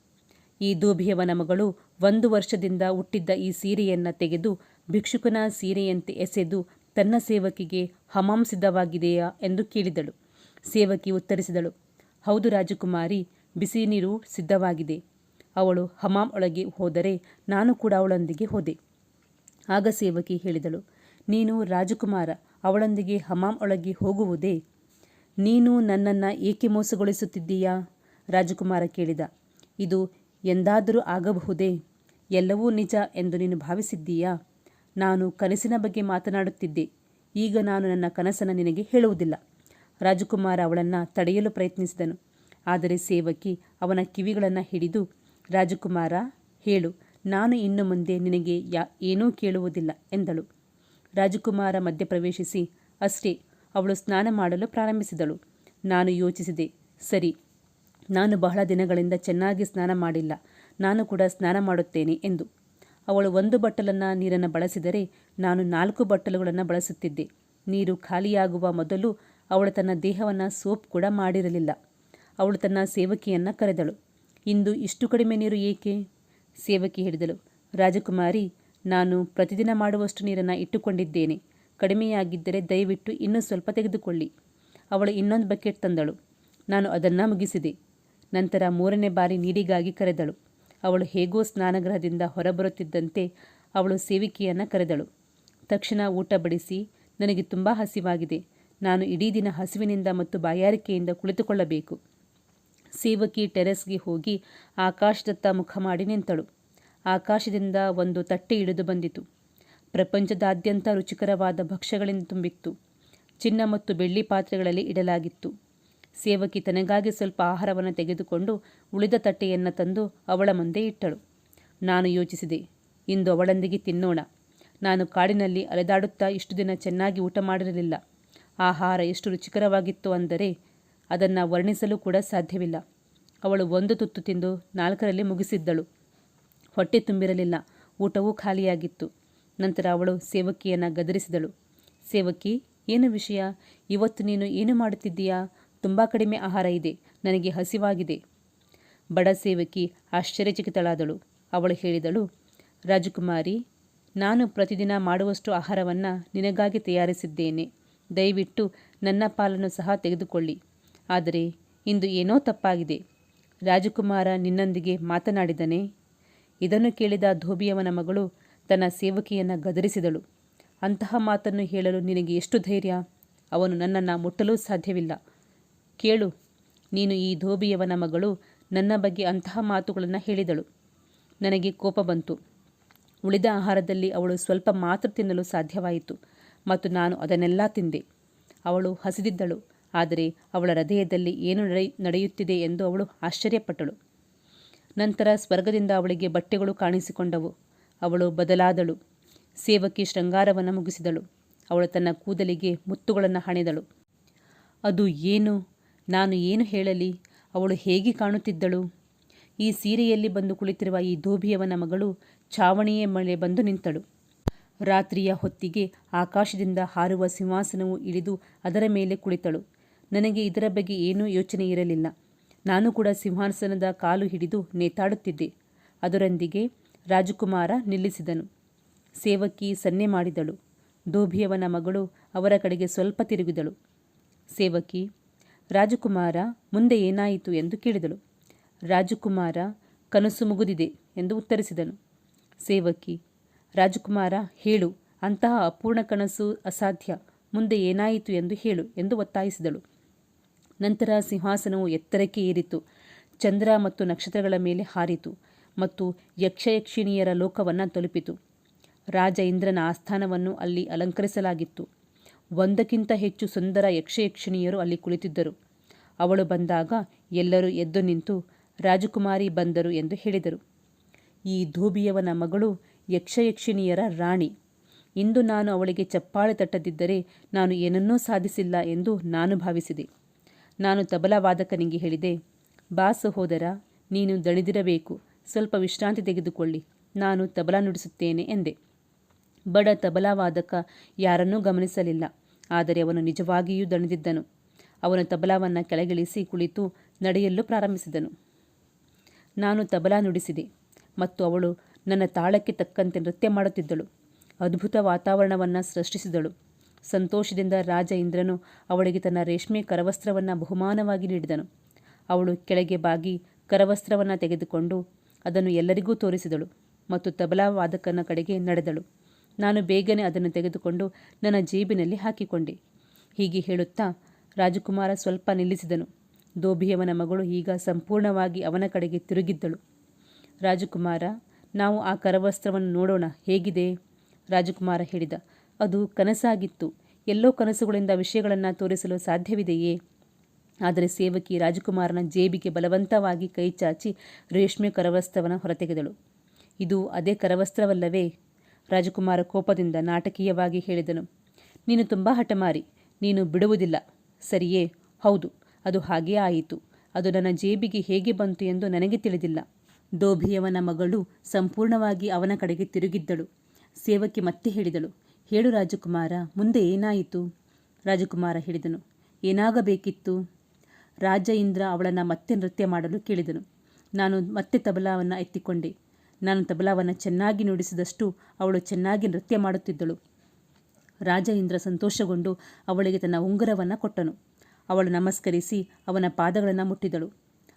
ಈ ಧೋಬಿಯವನ ಮಗಳು 1 ವರ್ಷದಿಂದ ಹುಟ್ಟಿದ್ದ ಈ ಸೀರೆಯನ್ನು ತೆಗೆದು ಭಿಕ್ಷುಕನ ಸೀರೆಯಂತೆ ಎಸೆದು ತನ್ನ ಸೇವಕಿಗೆ ಹಮಾಮ್ ಸಿದ್ಧವಾಗಿದೆಯಾ ಎಂದು ಕೇಳಿದಳು. ಸೇವಕಿ ಉತ್ತರಿಸಿದಳು, ಹೌದು ರಾಜಕುಮಾರಿ, ಬಿಸಿ ನೀರು ಸಿದ್ಧವಾಗಿದೆ. ಅವಳು ಹಮಾಮ್ ಒಳಗೆ ಹೋದರೆ ನಾನು ಕೂಡ ಅವಳೊಂದಿಗೆ ಹೋದೆ. ಆಗ ಸೇವಕಿ ಹೇಳಿದಳು, ನೀನು ರಾಜಕುಮಾರ ಅವಳೊಂದಿಗೆ ಹಮಾಮ್ ಒಳಗೆ ಹೋಗುವುದೇ? ನೀನು ನನ್ನನ್ನು ಏಕೆ ಮೋಸಗೊಳಿಸುತ್ತಿದ್ದೀಯಾ? ರಾಜಕುಮಾರ ಕೇಳಿದ. ಇದು ಎಂದಾದರೂ ಆಗಬಹುದೇ? ಎಲ್ಲವೂ ನಿಜ ಎಂದು ನೀನು ಭಾವಿಸಿದ್ದೀಯಾ? ನಾನು ಕನಸಿನ ಬಗ್ಗೆ ಮಾತನಾಡುತ್ತಿದ್ದೆ. ಈಗ ನಾನು ನನ್ನ ಕನಸನ್ನು ನಿನಗೆ ಹೇಳುವುದಿಲ್ಲ. ರಾಜಕುಮಾರ ಅವಳನ್ನು ತಡೆಯಲು ಪ್ರಯತ್ನಿಸಿದನು. ಆದರೆ ಸೇವಕಿ ಅವನ ಕಿವಿಗಳನ್ನು ಹಿಡಿದು, ರಾಜಕುಮಾರ, ಹೇಳು, ನಾನು ಇನ್ನು ಮುಂದೆ ನಿನಗೆ ಏನೂ ಕೇಳುವುದಿಲ್ಲ ಎಂದಳು. ರಾಜಕುಮಾರ ಮಧ್ಯಪ್ರವೇಶಿಸಿ, ಅಷ್ಟೇ, ಅವಳು ಸ್ನಾನ ಮಾಡಲು ಪ್ರಾರಂಭಿಸಿದಳು. ನಾನು ಯೋಚಿಸಿದೆ, ಸರಿ, ನಾನು ಬಹಳ ದಿನಗಳಿಂದ ಚೆನ್ನಾಗಿ ಸ್ನಾನ ಮಾಡಿಲ್ಲ, ನಾನು ಕೂಡ ಸ್ನಾನ ಮಾಡುತ್ತೇನೆ ಎಂದು. ಅವಳು 1 ಬಟ್ಟಲನ್ನು ನೀರನ್ನು ಬಳಸಿದರೆ ನಾನು 4 ಬಟ್ಟಲುಗಳನ್ನು ಬಳಸುತ್ತಿದ್ದೆ. ನೀರು ಖಾಲಿಯಾಗುವ ಮೊದಲು ಅವಳು ತನ್ನ ದೇಹವನ್ನು ಸೋಪ್ ಕೂಡ ಮಾಡಿರಲಿಲ್ಲ. ಅವಳು ತನ್ನ ಸೇವಕಿಯನ್ನು ಕರೆದಳು. ಇಂದು ಇಷ್ಟು ಕಡಿಮೆ ನೀರು ಏಕೆ? ಸೇವಕಿ ಹೇಳಿದಳು, ರಾಜಕುಮಾರಿ, ನಾನು ಪ್ರತಿದಿನ ಮಾಡುವಷ್ಟು ನೀರನ್ನು ಇಟ್ಟುಕೊಂಡಿದ್ದೇನೆ. ಕಡಿಮೆಯಾಗಿದ್ದರೆ ದಯವಿಟ್ಟು ಇನ್ನೂ ಸ್ವಲ್ಪ ತೆಗೆದುಕೊಳ್ಳಿ. ಅವಳು ಇನ್ನೊಂದು ಬಕೆಟ್ ತಂದಳು. ನಾನು ಅದನ್ನು ಮುಗಿಸಿದೆ. ನಂತರ 3ನೇ ಬಾರಿ ನೀರಿಗಾಗಿ ಕರೆದಳು. ಅವಳು ಹೇಗೋ ಸ್ನಾನಗೃಹದಿಂದ ಹೊರಬರುತ್ತಿದ್ದಂತೆ ಅವಳು ಸೇವಕಿಯನ್ನು ಕರೆದಳು. ತಕ್ಷಣ ಊಟ ಬಡಿಸಿ, ನನಗೆ ತುಂಬ ಹಸಿವಾಗಿದೆ. ನಾನು ಇಡೀ ದಿನ ಹಸಿವಿನಿಂದ ಮತ್ತು ಬಾಯಾರಿಕೆಯಿಂದ ಕುಳಿತುಕೊಳ್ಳಬೇಕು. ಸೇವಕಿ ಟೆರೆಸ್ಗೆ ಹೋಗಿ ಆಕಾಶದತ್ತ ಮುಖ ಮಾಡಿ ನಿಂತಳು. ಆಕಾಶದಿಂದ ಒಂದು ತಟ್ಟೆ ಇಳಿದು ಬಂದಿತು. ಪ್ರಪಂಚದಾದ್ಯಂತ ರುಚಿಕರವಾದ ಭಕ್ಷ್ಯಗಳಿಂದ ತುಂಬಿತ್ತು. ಚಿನ್ನ ಮತ್ತು ಬೆಳ್ಳಿ ಪಾತ್ರೆಗಳಲ್ಲಿ ಇಡಲಾಗಿತ್ತು. ಸೇವಕಿ ತನಗಾಗಿ ಸ್ವಲ್ಪ ಆಹಾರವನ್ನು ತೆಗೆದುಕೊಂಡು ಉಳಿದ ತಟ್ಟೆಯನ್ನು ತಂದು ಅವಳ ಮುಂದೆ ಇಟ್ಟಳು. ನಾನು ಯೋಚಿಸಿದೆ, ಇಂದು ಅವಳೊಂದಿಗೆ ತಿನ್ನೋಣ. ನಾನು ಕಾಡಿನಲ್ಲಿ ಅಲೆದಾಡುತ್ತಾ ಇಷ್ಟು ದಿನ ಚೆನ್ನಾಗಿ ಊಟ ಮಾಡಿರಲಿಲ್ಲ. ಆಹಾರ ಎಷ್ಟು ರುಚಿಕರವಾಗಿತ್ತು ಅಂದರೆ ಅದನ್ನು ವರ್ಣಿಸಲು ಕೂಡ ಸಾಧ್ಯವಿಲ್ಲ. ಅವಳು 1 ತುತ್ತು ತಿಂದು 4ರಲ್ಲಿ ಮುಗಿಸಿದ್ದಳು. ಹೊಟ್ಟೆ ತುಂಬಿರಲಿಲ್ಲ. ಊಟವೂ ಖಾಲಿಯಾಗಿತ್ತು. ನಂತರ ಅವಳು ಸೇವಕಿಯನ್ನು ಗದರಿಸಿದಳು. ಸೇವಕಿ, ಏನು ವಿಷಯ? ಇವತ್ತು ನೀನು ಏನು ಮಾಡುತ್ತಿದ್ದೀಯಾ? ತುಂಬ ಕಡಿಮೆ ಆಹಾರ ಇದೆ. ನನಗೆ ಹಸಿವಾಗಿದೆ. ಬಡ ಸೇವಕಿ ಆಶ್ಚರ್ಯಚಕಿತಳಾದಳು. ಅವಳು ಹೇಳಿದಳು, ರಾಜಕುಮಾರಿ, ನಾನು ಪ್ರತಿದಿನ ಮಾಡುವಷ್ಟು ಆಹಾರವನ್ನು ನಿನಗಾಗಿ ತಯಾರಿಸಿದ್ದೇನೆ. ದಯವಿಟ್ಟು ನನ್ನ ಪಾಲನ್ನು ಸಹ ತೆಗೆದುಕೊಳ್ಳಿ. ಆದರೆ ಇಂದು ಏನೋ ತಪ್ಪಾಗಿದೆ. ರಾಜಕುಮಾರ ನಿನ್ನೊಂದಿಗೆ ಮಾತನಾಡಿದನೇ? ಇದನ್ನು ಕೇಳಿದ ಧೋಬಿಯವನ ಮಗಳು ತನ್ನ ಸೇವಕಿಯನ್ನು ಗದರಿಸಿದಳು. ಅಂತಹ ಮಾತನ್ನು ಹೇಳಲು ನಿನಗೆ ಎಷ್ಟು ಧೈರ್ಯ? ಅವನು ನನ್ನನ್ನು ಮುಟ್ಟಲೂ ಸಾಧ್ಯವಿಲ್ಲ. ಕೇಳು, ನೀನು ಈ ಧೋಬಿಯವನ ಮಗಳು ನನ್ನ ಬಗ್ಗೆ ಅಂತಹ ಮಾತುಗಳನ್ನು ಹೇಳಿದಳು. ನನಗೆ ಕೋಪ ಬಂತು. ಉಳಿದ ಆಹಾರದಲ್ಲಿ ಅವಳು ಸ್ವಲ್ಪ ಮಾತ್ರ ತಿನ್ನಲು ಸಾಧ್ಯವಾಯಿತು ಮತ್ತು ನಾನು ಅದನ್ನೆಲ್ಲ ತಿಂದೆ. ಅವಳು ಹಸಿದಿದ್ದಳು, ಆದರೆ ಅವಳ ಹೃದಯದಲ್ಲಿ ಏನು ನಡೆಯುತ್ತಿದೆ ಎಂದು ಅವಳು ಆಶ್ಚರ್ಯಪಟ್ಟಳು. ನಂತರ ಸ್ವರ್ಗದಿಂದ ಅವಳಿಗೆ ಬಟ್ಟೆಗಳು ಕಾಣಿಸಿಕೊಂಡವು. ಅವಳು ಬದಲಾದಳು. ಸೇವಕಿ ಶೃಂಗಾರವನ್ನು ಮುಗಿಸಿದಳು. ಅವಳು ತನ್ನ ಕೂದಲಿಗೆ ಮುತ್ತುಗಳನ್ನು ಹಣೆದಳು. ಅದು ಏನು? ನಾನು ಏನು ಹೇಳಲಿ? ಅವಳು ಹೇಗೆ ಕಾಣುತ್ತಿದ್ದಳು? ಈ ಸೀರೆಯಲ್ಲಿ ಬಂದು ಕುಳಿತಿರುವ ಈ ಧೋಬಿಯವನ ಮಗಳು ಛಾವಣಿಯ ಮೇಲೆ ಬಂದು ನಿಂತಳು. ರಾತ್ರಿಯ ಹೊತ್ತಿಗೆ ಆಕಾಶದಿಂದ ಹಾರುವ ಸಿಂಹಾಸನವು ಇಳಿದು ಅದರ ಮೇಲೆ ಕುಳಿತಳು. ನನಗೆ ಇದರ ಬಗ್ಗೆ ಏನೂ ಯೋಚನೆ ಇರಲಿಲ್ಲ. ನಾನು ಕೂಡ ಸಿಂಹಾಸನದ ಕಾಲು ಹಿಡಿದು ನೇತಾಡುತ್ತಿದ್ದೆ. ಅದರೊಂದಿಗೆ ರಾಜಕುಮಾರ ನಿಲ್ಲಿಸಿದನು. ಸೇವಕಿ ಸನ್ನೆ ಮಾಡಿದಳು. ಧೋಬಿಯವನ ಮಗಳು ಅವರ ಕಡೆಗೆ ಸ್ವಲ್ಪ ತಿರುಗಿದಳು. ಸೇವಕಿ, ರಾಜಕುಮಾರ, ಮುಂದೆ ಏನಾಯಿತು ಎಂದು ಕೇಳಿದಳು. ರಾಜಕುಮಾರ, ಕನಸು ಮುಗಿದಿದೆ ಎಂದು ಉತ್ತರಿಸಿದನು. ಸೇವಕಿ, ರಾಜಕುಮಾರ, ಹೇಳು, ಅಂತಹ ಅಪೂರ್ಣ ಕನಸು ಅಸಾಧ್ಯ. ಮುಂದೆ ಏನಾಯಿತು ಎಂದು ಹೇಳು ಎಂದು ಒತ್ತಾಯಿಸಿದಳು. ನಂತರ ಸಿಂಹಾಸನವು ಎತ್ತರಕ್ಕೆ ಏರಿತು. ಚಂದ್ರ ಮತ್ತು ನಕ್ಷತ್ರಗಳ ಮೇಲೆ ಹಾರಿತು ಮತ್ತು ಯಕ್ಷಯಕ್ಷಿಣಿಯರ ಲೋಕವನ್ನು ತಲುಪಿತು. ರಾಜ ಇಂದ್ರನ ಆಸ್ಥಾನವನ್ನು ಅಲ್ಲಿ ಅಲಂಕರಿಸಲಾಗಿತ್ತು. ಒಂದಕ್ಕಿಂತ ಹೆಚ್ಚು ಸುಂದರ ಯಕ್ಷಯಕ್ಷಿಣಿಯರು ಅಲ್ಲಿ ಕುಳಿತಿದ್ದರು. ಅವಳು ಬಂದಾಗ ಎಲ್ಲರೂ ಎದ್ದು ನಿಂತು, ರಾಜಕುಮಾರಿ ಬಂದರು ಎಂದು ಹೇಳಿದರು. ಈ ಧೋಬಿಯವನ ಮಗಳು ಯಕ್ಷಯಕ್ಷಿಣಿಯರ ರಾಣಿ. ಇಂದು ನಾನು ಅವಳಿಗೆ ಚಪ್ಪಾಳೆ ತಟ್ಟದಿದ್ದರೆ ನಾನು ಏನನ್ನೂ ಸಾಧಿಸಿಲ್ಲ ಎಂದು ನಾನು ಭಾವಿಸಿದೆ. ನಾನು ತಬಲಾವಾದಕನಿಗೆ ಹೇಳಿದೆ, ಬಾ ಸಹೋದರ, ನೀನು ದಣಿದಿರಬೇಕು, ಸ್ವಲ್ಪ ವಿಶ್ರಾಂತಿ ತೆಗೆದುಕೊಳ್ಳಿ, ನಾನು ತಬಲಾ ನುಡಿಸುತ್ತೇನೆ ಎಂದೆ. ಬಡ ತಬಲಾವಾದಕ ಯಾರನ್ನೂ ಗಮನಿಸಲಿಲ್ಲ. ಆದರೆ ಅವನು ನಿಜವಾಗಿಯೂ ದಣಿದಿದ್ದನು. ಅವನು ತಬಲಾವನ್ನು ಕೆಳಗಿಳಿಸಿ ಕುಳಿತು ನಡೆಯಲು ಪ್ರಾರಂಭಿಸಿದನು. ನಾನು ತಬಲಾ ನುಡಿಸಿದೆ ಮತ್ತು ಅವಳು ನನ್ನ ತಾಳಕ್ಕೆ ತಕ್ಕಂತೆ ನೃತ್ಯ ಮಾಡುತ್ತಿದ್ದಳು. ಅದ್ಭುತ ವಾತಾವರಣವನ್ನು ಸೃಷ್ಟಿಸಿದಳು. ಸಂತೋಷದಿಂದ ರಾಜ ಇಂದ್ರನು ಅವಳಿಗೆ ತನ್ನ ರೇಷ್ಮೆ ಕರವಸ್ತ್ರವನ್ನು ಬಹುಮಾನವಾಗಿ ನೀಡಿದನು. ಅವಳು ಕೆಳಗೆ ಬಾಗಿ ಕರವಸ್ತ್ರವನ್ನು ತೆಗೆದುಕೊಂಡು ಅದನ್ನು ಎಲ್ಲರಿಗೂ ತೋರಿಸಿದಳು ಮತ್ತು ತಬಲಾ ವಾದಕನ ಕಡೆಗೆ ನಡೆದಳು. ನಾನು ಬೇಗನೆ ಅದನ್ನು ತೆಗೆದುಕೊಂಡು ನನ್ನ ಜೇಬಿನಲ್ಲಿ ಹಾಕಿಕೊಂಡೆ. ಹೀಗೆ ಹೇಳುತ್ತಾ ರಾಜಕುಮಾರ ಸ್ವಲ್ಪ ನಿಲ್ಲಿಸಿದನು. ಧೋಬಿಯವನ ಮಗಳು ಈಗ ಸಂಪೂರ್ಣವಾಗಿ ಅವನ ಕಡೆಗೆ ತಿರುಗಿದ್ದಳು. ರಾಜಕುಮಾರ, ನಾವು ಆ ಕರವಸ್ತ್ರವನ್ನು ನೋಡೋಣ, ಹೇಗಿದೆ? ರಾಜಕುಮಾರ ಹೇಳಿದ. ಅದು ಕನಸಾಗಿತ್ತು. ಎಲ್ಲೋ ಕನಸುಗಳಿಂದ ವಿಷಯಗಳನ್ನು ತೋರಿಸಲು ಸಾಧ್ಯವಿದೆಯೇ? ಆದರೆ ಸೇವಕಿ ರಾಜಕುಮಾರನ ಜೇಬಿಗೆ ಬಲವಂತವಾಗಿ ಕೈ ಚಾಚಿ ರೇಷ್ಮೆ ಕರವಸ್ತ್ರವನ್ನು ಹೊರತೆಗೆದಳು. ಇದು ಅದೇ ಕರವಸ್ತ್ರವಲ್ಲವೇ? ರಾಜಕುಮಾರ ಕೋಪದಿಂದ ನಾಟಕೀಯವಾಗಿ ಹೇಳಿದನು. ನೀನು ತುಂಬ ಹಠಮಾರಿ. ನೀನು ಬಿಡುವುದಿಲ್ಲ, ಸರಿಯೇ? ಹೌದು, ಅದು ಹಾಗೇ ಆಯಿತು. ಅದು ನನ್ನ ಜೇಬಿಗೆ ಹೇಗೆ ಬಂತು ಎಂದು ನನಗೆ ತಿಳಿದಿಲ್ಲ. ಧೋಬಿಯವನ ಮಗಳು ಸಂಪೂರ್ಣವಾಗಿ ಅವನ ಕಡೆಗೆ ತಿರುಗಿದ್ದಳು. ಸೇವಕಿ ಮತ್ತೆ ಹೇಳಿದಳು, ಹೇಳು ರಾಜಕುಮಾರ, ಮುಂದೆ ಏನಾಯಿತು? ರಾಜಕುಮಾರ ಹೇಳಿದನು, ಏನಾಗಬೇಕಿತ್ತು? ರಾಜ ಇಂದ್ರ ಅವಳನ್ನು ಮತ್ತೆ ನೃತ್ಯ ಮಾಡಲು ಕೇಳಿದನು. ನಾನು ಮತ್ತೆ ತಬಲಾವನ್ನು ಎತ್ತಿಕೊಂಡೆ. ನಾನು ತಬಲಾವನ್ನು ಚೆನ್ನಾಗಿ ನುಡಿಸಿದಷ್ಟು ಅವಳು ಚೆನ್ನಾಗಿ ನೃತ್ಯ ಮಾಡುತ್ತಿದ್ದಳು. ರಾಜ ಇಂದ್ರ ಸಂತೋಷಗೊಂಡು ಅವಳಿಗೆ ತನ್ನ ಉಂಗುರವನ್ನು ಕೊಟ್ಟನು. ಅವಳು ನಮಸ್ಕರಿಸಿ ಅವನ ಪಾದಗಳನ್ನು ಮುಟ್ಟಿದಳು.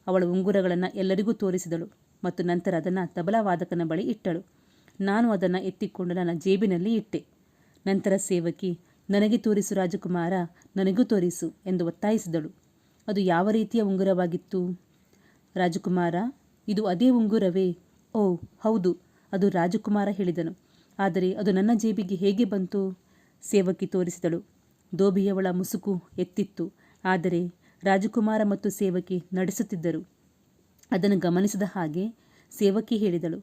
ಅವಳ ಉಂಗುರಗಳನ್ನು ಎಲ್ಲರಿಗೂ ತೋರಿಸಿದಳು ಮತ್ತು ನಂತರ ಅದನ್ನು ತಬಲಾವಾದಕನ ಬಳಿ ಇಟ್ಟಳು. ನಾನು ಅದನ್ನು ಎತ್ತಿಕೊಂಡು ನನ್ನ ಜೇಬಿನಲ್ಲಿ ಇಟ್ಟೆ. ನಂತರ ಸೇವಕಿ, ನನಗೆ ತೋರಿಸು ರಾಜಕುಮಾರ, ನನಗೂ ತೋರಿಸು ಎಂದು ಒತ್ತಾಯಿಸಿದಳು. ಅದು ಯಾವ ರೀತಿಯ ಉಂಗುರವಾಗಿತ್ತು? ರಾಜಕುಮಾರ, ಇದು ಅದೇ ಉಂಗುರವೇ? ಓ ಹೌದು, ಅದು ರಾಜಕುಮಾರ ಹೇಳಿದನು. ಆದರೆ ಅದು ನನ್ನ ಜೇಬಿಗೆ ಹೇಗೆ ಬಂತು? ಸೇವಕಿ ತೋರಿಸಿದಳು. ಧೋಬಿಯವಳ ಮುಸುಕು ಎತ್ತಿತ್ತು. ಆದರೆ ರಾಜಕುಮಾರ ಮತ್ತು ಸೇವಕಿ ನಡೆಸುತ್ತಿದ್ದರು. ಅದನ್ನು ಗಮನಿಸಿದ ಹಾಗೆ ಸೇವಕಿ ಹೇಳಿದಳು,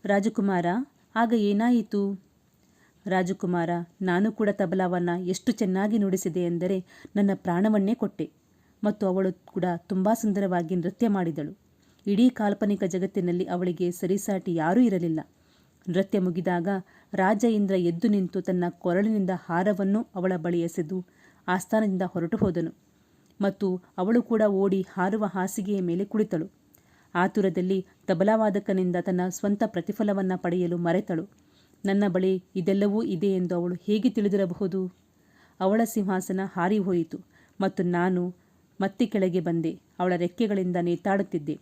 ರಾಜಕುಮಾರ, ಆಗ ಏನಾಯಿತು? ರಾಜಕುಮಾರ, ನಾನು ಕೂಡ ತಬಲಾವನ್ನು ಎಷ್ಟು ಚೆನ್ನಾಗಿ ನುಡಿಸಿದೆ ಎಂದರೆ ನನ್ನ ಪ್ರಾಣವನ್ನೇ ಕೊಟ್ಟೆ. ಮತ್ತು ಅವಳು ಕೂಡ ತುಂಬ ಸುಂದರವಾಗಿ ನೃತ್ಯ ಮಾಡಿದಳು. ಇಡೀ ಕಾಲ್ಪನಿಕ ಜಗತ್ತಿನಲ್ಲಿ ಅವಳಿಗೆ ಸರಿಸಾಟಿ ಯಾರೂ ಇರಲಿಲ್ಲ. ನೃತ್ಯ ಮುಗಿದಾಗ ರಾಜ ಇಂದ್ರ ಎದ್ದು ನಿಂತು ತನ್ನ ಕೊರಳಿನಿಂದ ಹಾರವನ್ನು ಅವಳ ಬಳಿ ಎಸೆದು ಆಸ್ಥಾನದಿಂದ ಹೊರಟು ಹೋದನು. ಮತ್ತು ಅವಳು ಕೂಡ ಓಡಿ ಹಾರುವ ಹಾಸಿಗೆಯ ಮೇಲೆ ಕುಳಿತಳು. ಆತುರದಲ್ಲಿ ತಬಲಾವಾದಕನಿಂದ ತನ್ನ ಸ್ವಂತ ಪ್ರತಿಫಲವನ್ನು ಪಡೆಯಲು ಮರೆತಳು. ನನ್ನ ಬಳಿ ಇದೆಲ್ಲವೂ ಇದೆ ಎಂದು ಅವಳು ಹೇಗೆ ತಿಳಿದಿರಬಹುದು? ಅವಳ ಸಿಂಹಾಸನ ಹಾರಿ ಹೋಯಿತು ಮತ್ತು ನಾನು ಮತ್ತೆ ಕೆಳಗೆ ಬಂದೆ. ಅವಳ ರೆಕ್ಕೆಗಳಿಂದ ನೇತಾಡುತ್ತಿದ್ದೆ.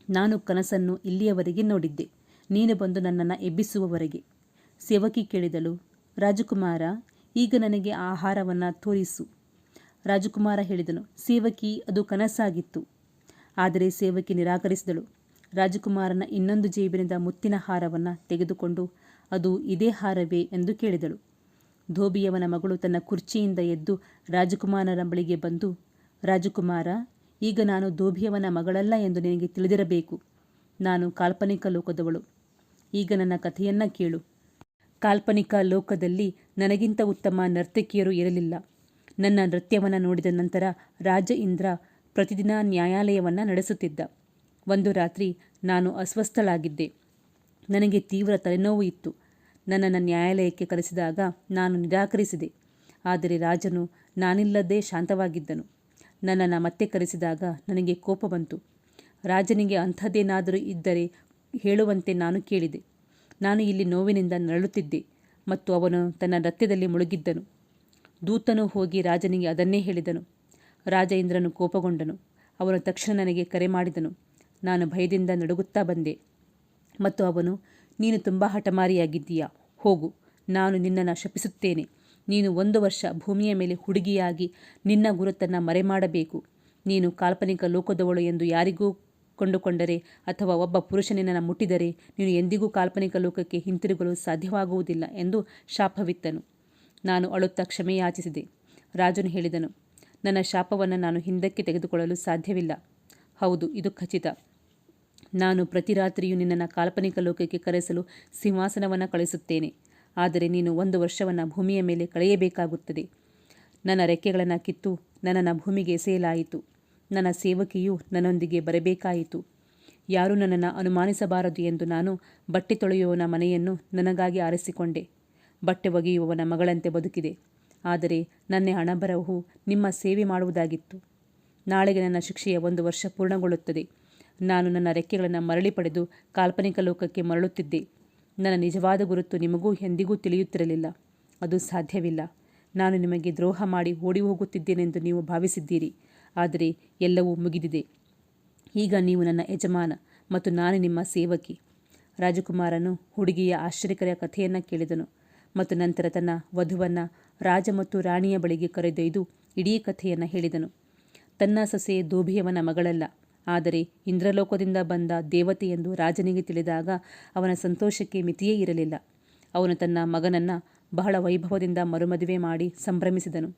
ನಾನು ಕನಸನ್ನು ಇಲ್ಲಿಯವರೆಗೆ ನೋಡಿದ್ದೆ, ನೀನು ಬಂದು ನನ್ನನ್ನು ಎಬ್ಬಿಸುವವರೆಗೆ. ಸೇವಕಿ ಕೇಳಿದಳು, ರಾಜಕುಮಾರ, ಈಗ ನನಗೆ ಆಹಾರವನ್ನು ತೋರಿಸು. ರಾಜಕುಮಾರ ಹೇಳಿದನು, ಸೇವಕಿ, ಅದು ಕನಸಾಗಿತ್ತು. ಆದರೆ ಸೇವಕಿ ನಿರಾಕರಿಸಿದಳು. ರಾಜಕುಮಾರನ ಇನ್ನೊಂದು ಜೇಬಿನಿಂದ ಮುತ್ತಿನ ಹಾರವನ್ನು ತೆಗೆದುಕೊಂಡು, ಅದು ಇದೇ ಹಾರವೇ ಎಂದು ಕೇಳಿದಳು. ಧೋಬಿಯವನ ಮಗಳು ತನ್ನ ಕುರ್ಚಿಯಿಂದ ಎದ್ದು ರಾಜಕುಮಾರನ ಬಳಿಗೆ ಬಂದು, ರಾಜಕುಮಾರ, ಈಗ ನಾನು ಧೋಬಿಯವನ ಮಗಳಲ್ಲ ಎಂದು ನಿನಗೆ ತಿಳಿದಿರಬೇಕು. ನಾನು ಕಾಲ್ಪನಿಕ ಲೋಕದವಳು. ಈಗ ನನ್ನ ಕಥೆಯನ್ನು ಕೇಳು. ಕಾಲ್ಪನಿಕ ಲೋಕದಲ್ಲಿ ನನಗಿಂತ ಉತ್ತಮ ನರ್ತಕಿಯರು ಇರಲಿಲ್ಲ. ನನ್ನ ನೃತ್ಯವನ್ನು ನೋಡಿದ ನಂತರ ರಾಜ ಇಂದ್ರ ಪ್ರತಿದಿನ ನ್ಯಾಯಾಲಯವನ್ನು ನಡೆಸುತ್ತಿದ್ದ. ಒಂದು ರಾತ್ರಿ ನಾನು ಅಸ್ವಸ್ಥಳಾಗಿದ್ದೆ. ನನಗೆ ತೀವ್ರ ತಲೆನೋವು ಇತ್ತು. ನನ್ನನ್ನು ನ್ಯಾಯಾಲಯಕ್ಕೆ ಕರೆಸಿದಾಗ ನಾನು ನಿರಾಕರಿಸಿದೆ. ಆದರೆ ರಾಜನು ನಾನಿಲ್ಲದೆ ಶಾಂತವಾಗಿದ್ದನು. ನನ್ನನ್ನು ಮತ್ತೆ ಕರೆಸಿದಾಗ ನನಗೆ ಕೋಪ ಬಂತು. ರಾಜನಿಗೆ ಅಂಥದ್ದೇನಾದರೂ ಇದ್ದರೆ ಹೇಳುವಂತೆ ನಾನು ಕೇಳಿದೆ. ನಾನು ಇಲ್ಲಿ ನೋವಿನಿಂದ ನರಳುತ್ತಿದ್ದೆ ಮತ್ತು ಅವನು ತನ್ನ ನೃತ್ಯದಲ್ಲಿ ಮುಳುಗಿದ್ದನು. ದೂತನು ಹೋಗಿ ರಾಜನಿಗೆ ಅದನ್ನೇ ಹೇಳಿದನು. ರಾಜ ಇಂದ್ರನು ಕೋಪಗೊಂಡನು. ಅವನು ತಕ್ಷಣ ನನಗೆ ಕರೆ ಮಾಡಿದನು. ನಾನು ಭಯದಿಂದ ನಡುಗುತ್ತಾ ಬಂದೆ ಮತ್ತು ಅವನು, ನೀನು ತುಂಬ ಹಠಮಾರಿಯಾಗಿದ್ದೀಯಾ, ಹೋಗು, ನಾನು ನಿನ್ನನ್ನು ಶಪಿಸುತ್ತೇನೆ. ನೀನು 1 ವರ್ಷ ಭೂಮಿಯ ಮೇಲೆ ಹುಡುಗಿಯಾಗಿ ನಿನ್ನ ಗುರುತನ್ನು ಮರೆಮಾಡಬೇಕು. ನೀನು ಕಾಲ್ಪನಿಕ ಲೋಕದವಳು ಎಂದು ಯಾರಿಗೂ ಕೊಂಡುಕೊಂಡರೆ ಅಥವಾ ಒಬ್ಬ ಪುರುಷನಿನನ್ನು ಮುಟ್ಟಿದರೆ ನೀನು ಎಂದಿಗೂ ಕಾಲ್ಪನಿಕ ಲೋಕಕ್ಕೆ ಹಿಂತಿರುಗಲು ಸಾಧ್ಯವಾಗುವುದಿಲ್ಲ ಎಂದು ಶಾಪವಿತ್ತನು. ನಾನು ಅಳುತ್ತಾ ಕ್ಷಮೆಯಾಚಿಸಿದೆ. ರಾಜನು ಹೇಳಿದನು, ನನ್ನ ಶಾಪವನ್ನು ನಾನು ಹಿಂದಕ್ಕೆ ತೆಗೆದುಕೊಳ್ಳಲು ಸಾಧ್ಯವಿಲ್ಲ. ಹೌದು, ಇದು ಖಚಿತ. ನಾನು ಪ್ರತಿ ರಾತ್ರಿಯೂ ನಿನ್ನನ್ನು ಕಾಲ್ಪನಿಕ ಲೋಕಕ್ಕೆ ಕರೆಸಲು ಸಿಂಹಾಸನವನ್ನು ಕಳಿಸುತ್ತೇನೆ. ಆದರೆ ನೀನು 1 ವರ್ಷವನ್ನು ಭೂಮಿಯ ಮೇಲೆ ಕಳೆಯಬೇಕಾಗುತ್ತದೆ. ನನ್ನ ರೆಕ್ಕೆಗಳನ್ನು ಕಿತ್ತು ನನ್ನನ್ನು ಭೂಮಿಗೆ ಎಸೆಯಲಾಯಿತು. ನನ್ನ ಸೇವಕಿಯು ನನ್ನೊಂದಿಗೆ ಬರಬೇಕಾಯಿತು. ಯಾರೂ ನನ್ನನ್ನು ಅನುಮಾನಿಸಬಾರದು ಎಂದು ನಾನು ಬಟ್ಟೆ ತೊಳೆಯುವವನ ಮನೆಯನ್ನು ನನಗಾಗಿ ಆರಿಸಿಕೊಂಡೆ. ಬಟ್ಟೆ ಒಗೆಯುವವನ ಮಗಳಂತೆ ಬದುಕಿದೆ. ಆದರೆ ನನ್ನ ಹಣಬರಹವು ನಿಮ್ಮ ಸೇವೆ ಮಾಡುವುದಾಗಿತ್ತು. ನಾಳೆಗೆ ನನ್ನ ಶಿಕ್ಷೆಯ 1 ವರ್ಷ ಪೂರ್ಣಗೊಳ್ಳುತ್ತದೆ. ನಾನು ನನ್ನ ರೆಕ್ಕೆಗಳನ್ನು ಮರಳಿ ಪಡೆದು ಕಾಲ್ಪನಿಕ ಲೋಕಕ್ಕೆ ಮರಳುತ್ತಿದ್ದೆ. ನನ್ನ ನಿಜವಾದ ಗುರುತು ನಿಮಗೂ ಎಂದಿಗೂ ತಿಳಿಯುತ್ತಿರಲಿಲ್ಲ. ಅದು ಸಾಧ್ಯವಿಲ್ಲ. ನಾನು ನಿಮಗೆ ದ್ರೋಹ ಮಾಡಿ ಓಡಿ ಹೋಗುತ್ತಿದ್ದೇನೆಂದು ನೀವು ಭಾವಿಸಿದ್ದೀರಿ. ಆದರೆ ಎಲ್ಲವೂ ಮುಗಿದಿದೆ. ಈಗ ನೀವು ನನ್ನ ಯಜಮಾನ ಮತ್ತು ನಾನು ನಿಮ್ಮ ಸೇವಕಿ. ರಾಜಕುಮಾರನು ಹುಡುಗಿಯ ಆಶ್ಚರ್ಯಕರ ಕಥೆಯನ್ನು ಕೇಳಿದನು ಮತ್ತು ನಂತರ ತನ್ನ ವಧುವನ್ನು ರಾಜ ಮತ್ತು ರಾಣಿಯ ಬಳಿಗೆ ಕರೆದೊಯ್ದು ಇಡೀ ಕಥೆಯನ್ನು ಹೇಳಿದನು. ತನ್ನ ಸೊಸೆ ದೋಭಿಯವನ ಮಗಳಲ್ಲ, ಆದರೆ ಇಂದ್ರಲೋಕದಿಂದ ಬಂದ ದೇವತೆ ಎಂದು ರಾಜನಿಗೆ ತಿಳಿದಾಗ ಅವನ ಸಂತೋಷಕ್ಕೆ ಮಿತಿಯೇ ಇರಲಿಲ್ಲ. ಅವನು ತನ್ನ ಮಗನನ್ನು ಬಹಳ ವೈಭವದಿಂದ ಮರುಮದುವೆ ಮಾಡಿ ಸಂಭ್ರಮಿಸಿದನು.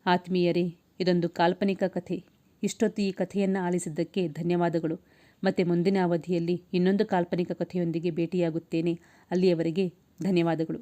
ಆತ್ಮೀಯರೇ, ಇದೊಂದು ಕಾಲ್ಪನಿಕ ಕಥೆ. ಇಷ್ಟೊತ್ತು ಈ ಕಥೆಯನ್ನು ಆಲಿಸಿದ್ದಕ್ಕೆ ಧನ್ಯವಾದಗಳು. ಮತ್ತೆ ಮುಂದಿನ ಅವಧಿಯಲ್ಲಿ ಇನ್ನೊಂದು ಕಾಲ್ಪನಿಕ ಕಥೆಯೊಂದಿಗೆ ಭೇಟಿಯಾಗುತ್ತೇನೆ. ಅಲ್ಲಿಯವರೆಗೆ ಧನ್ಯವಾದಗಳು.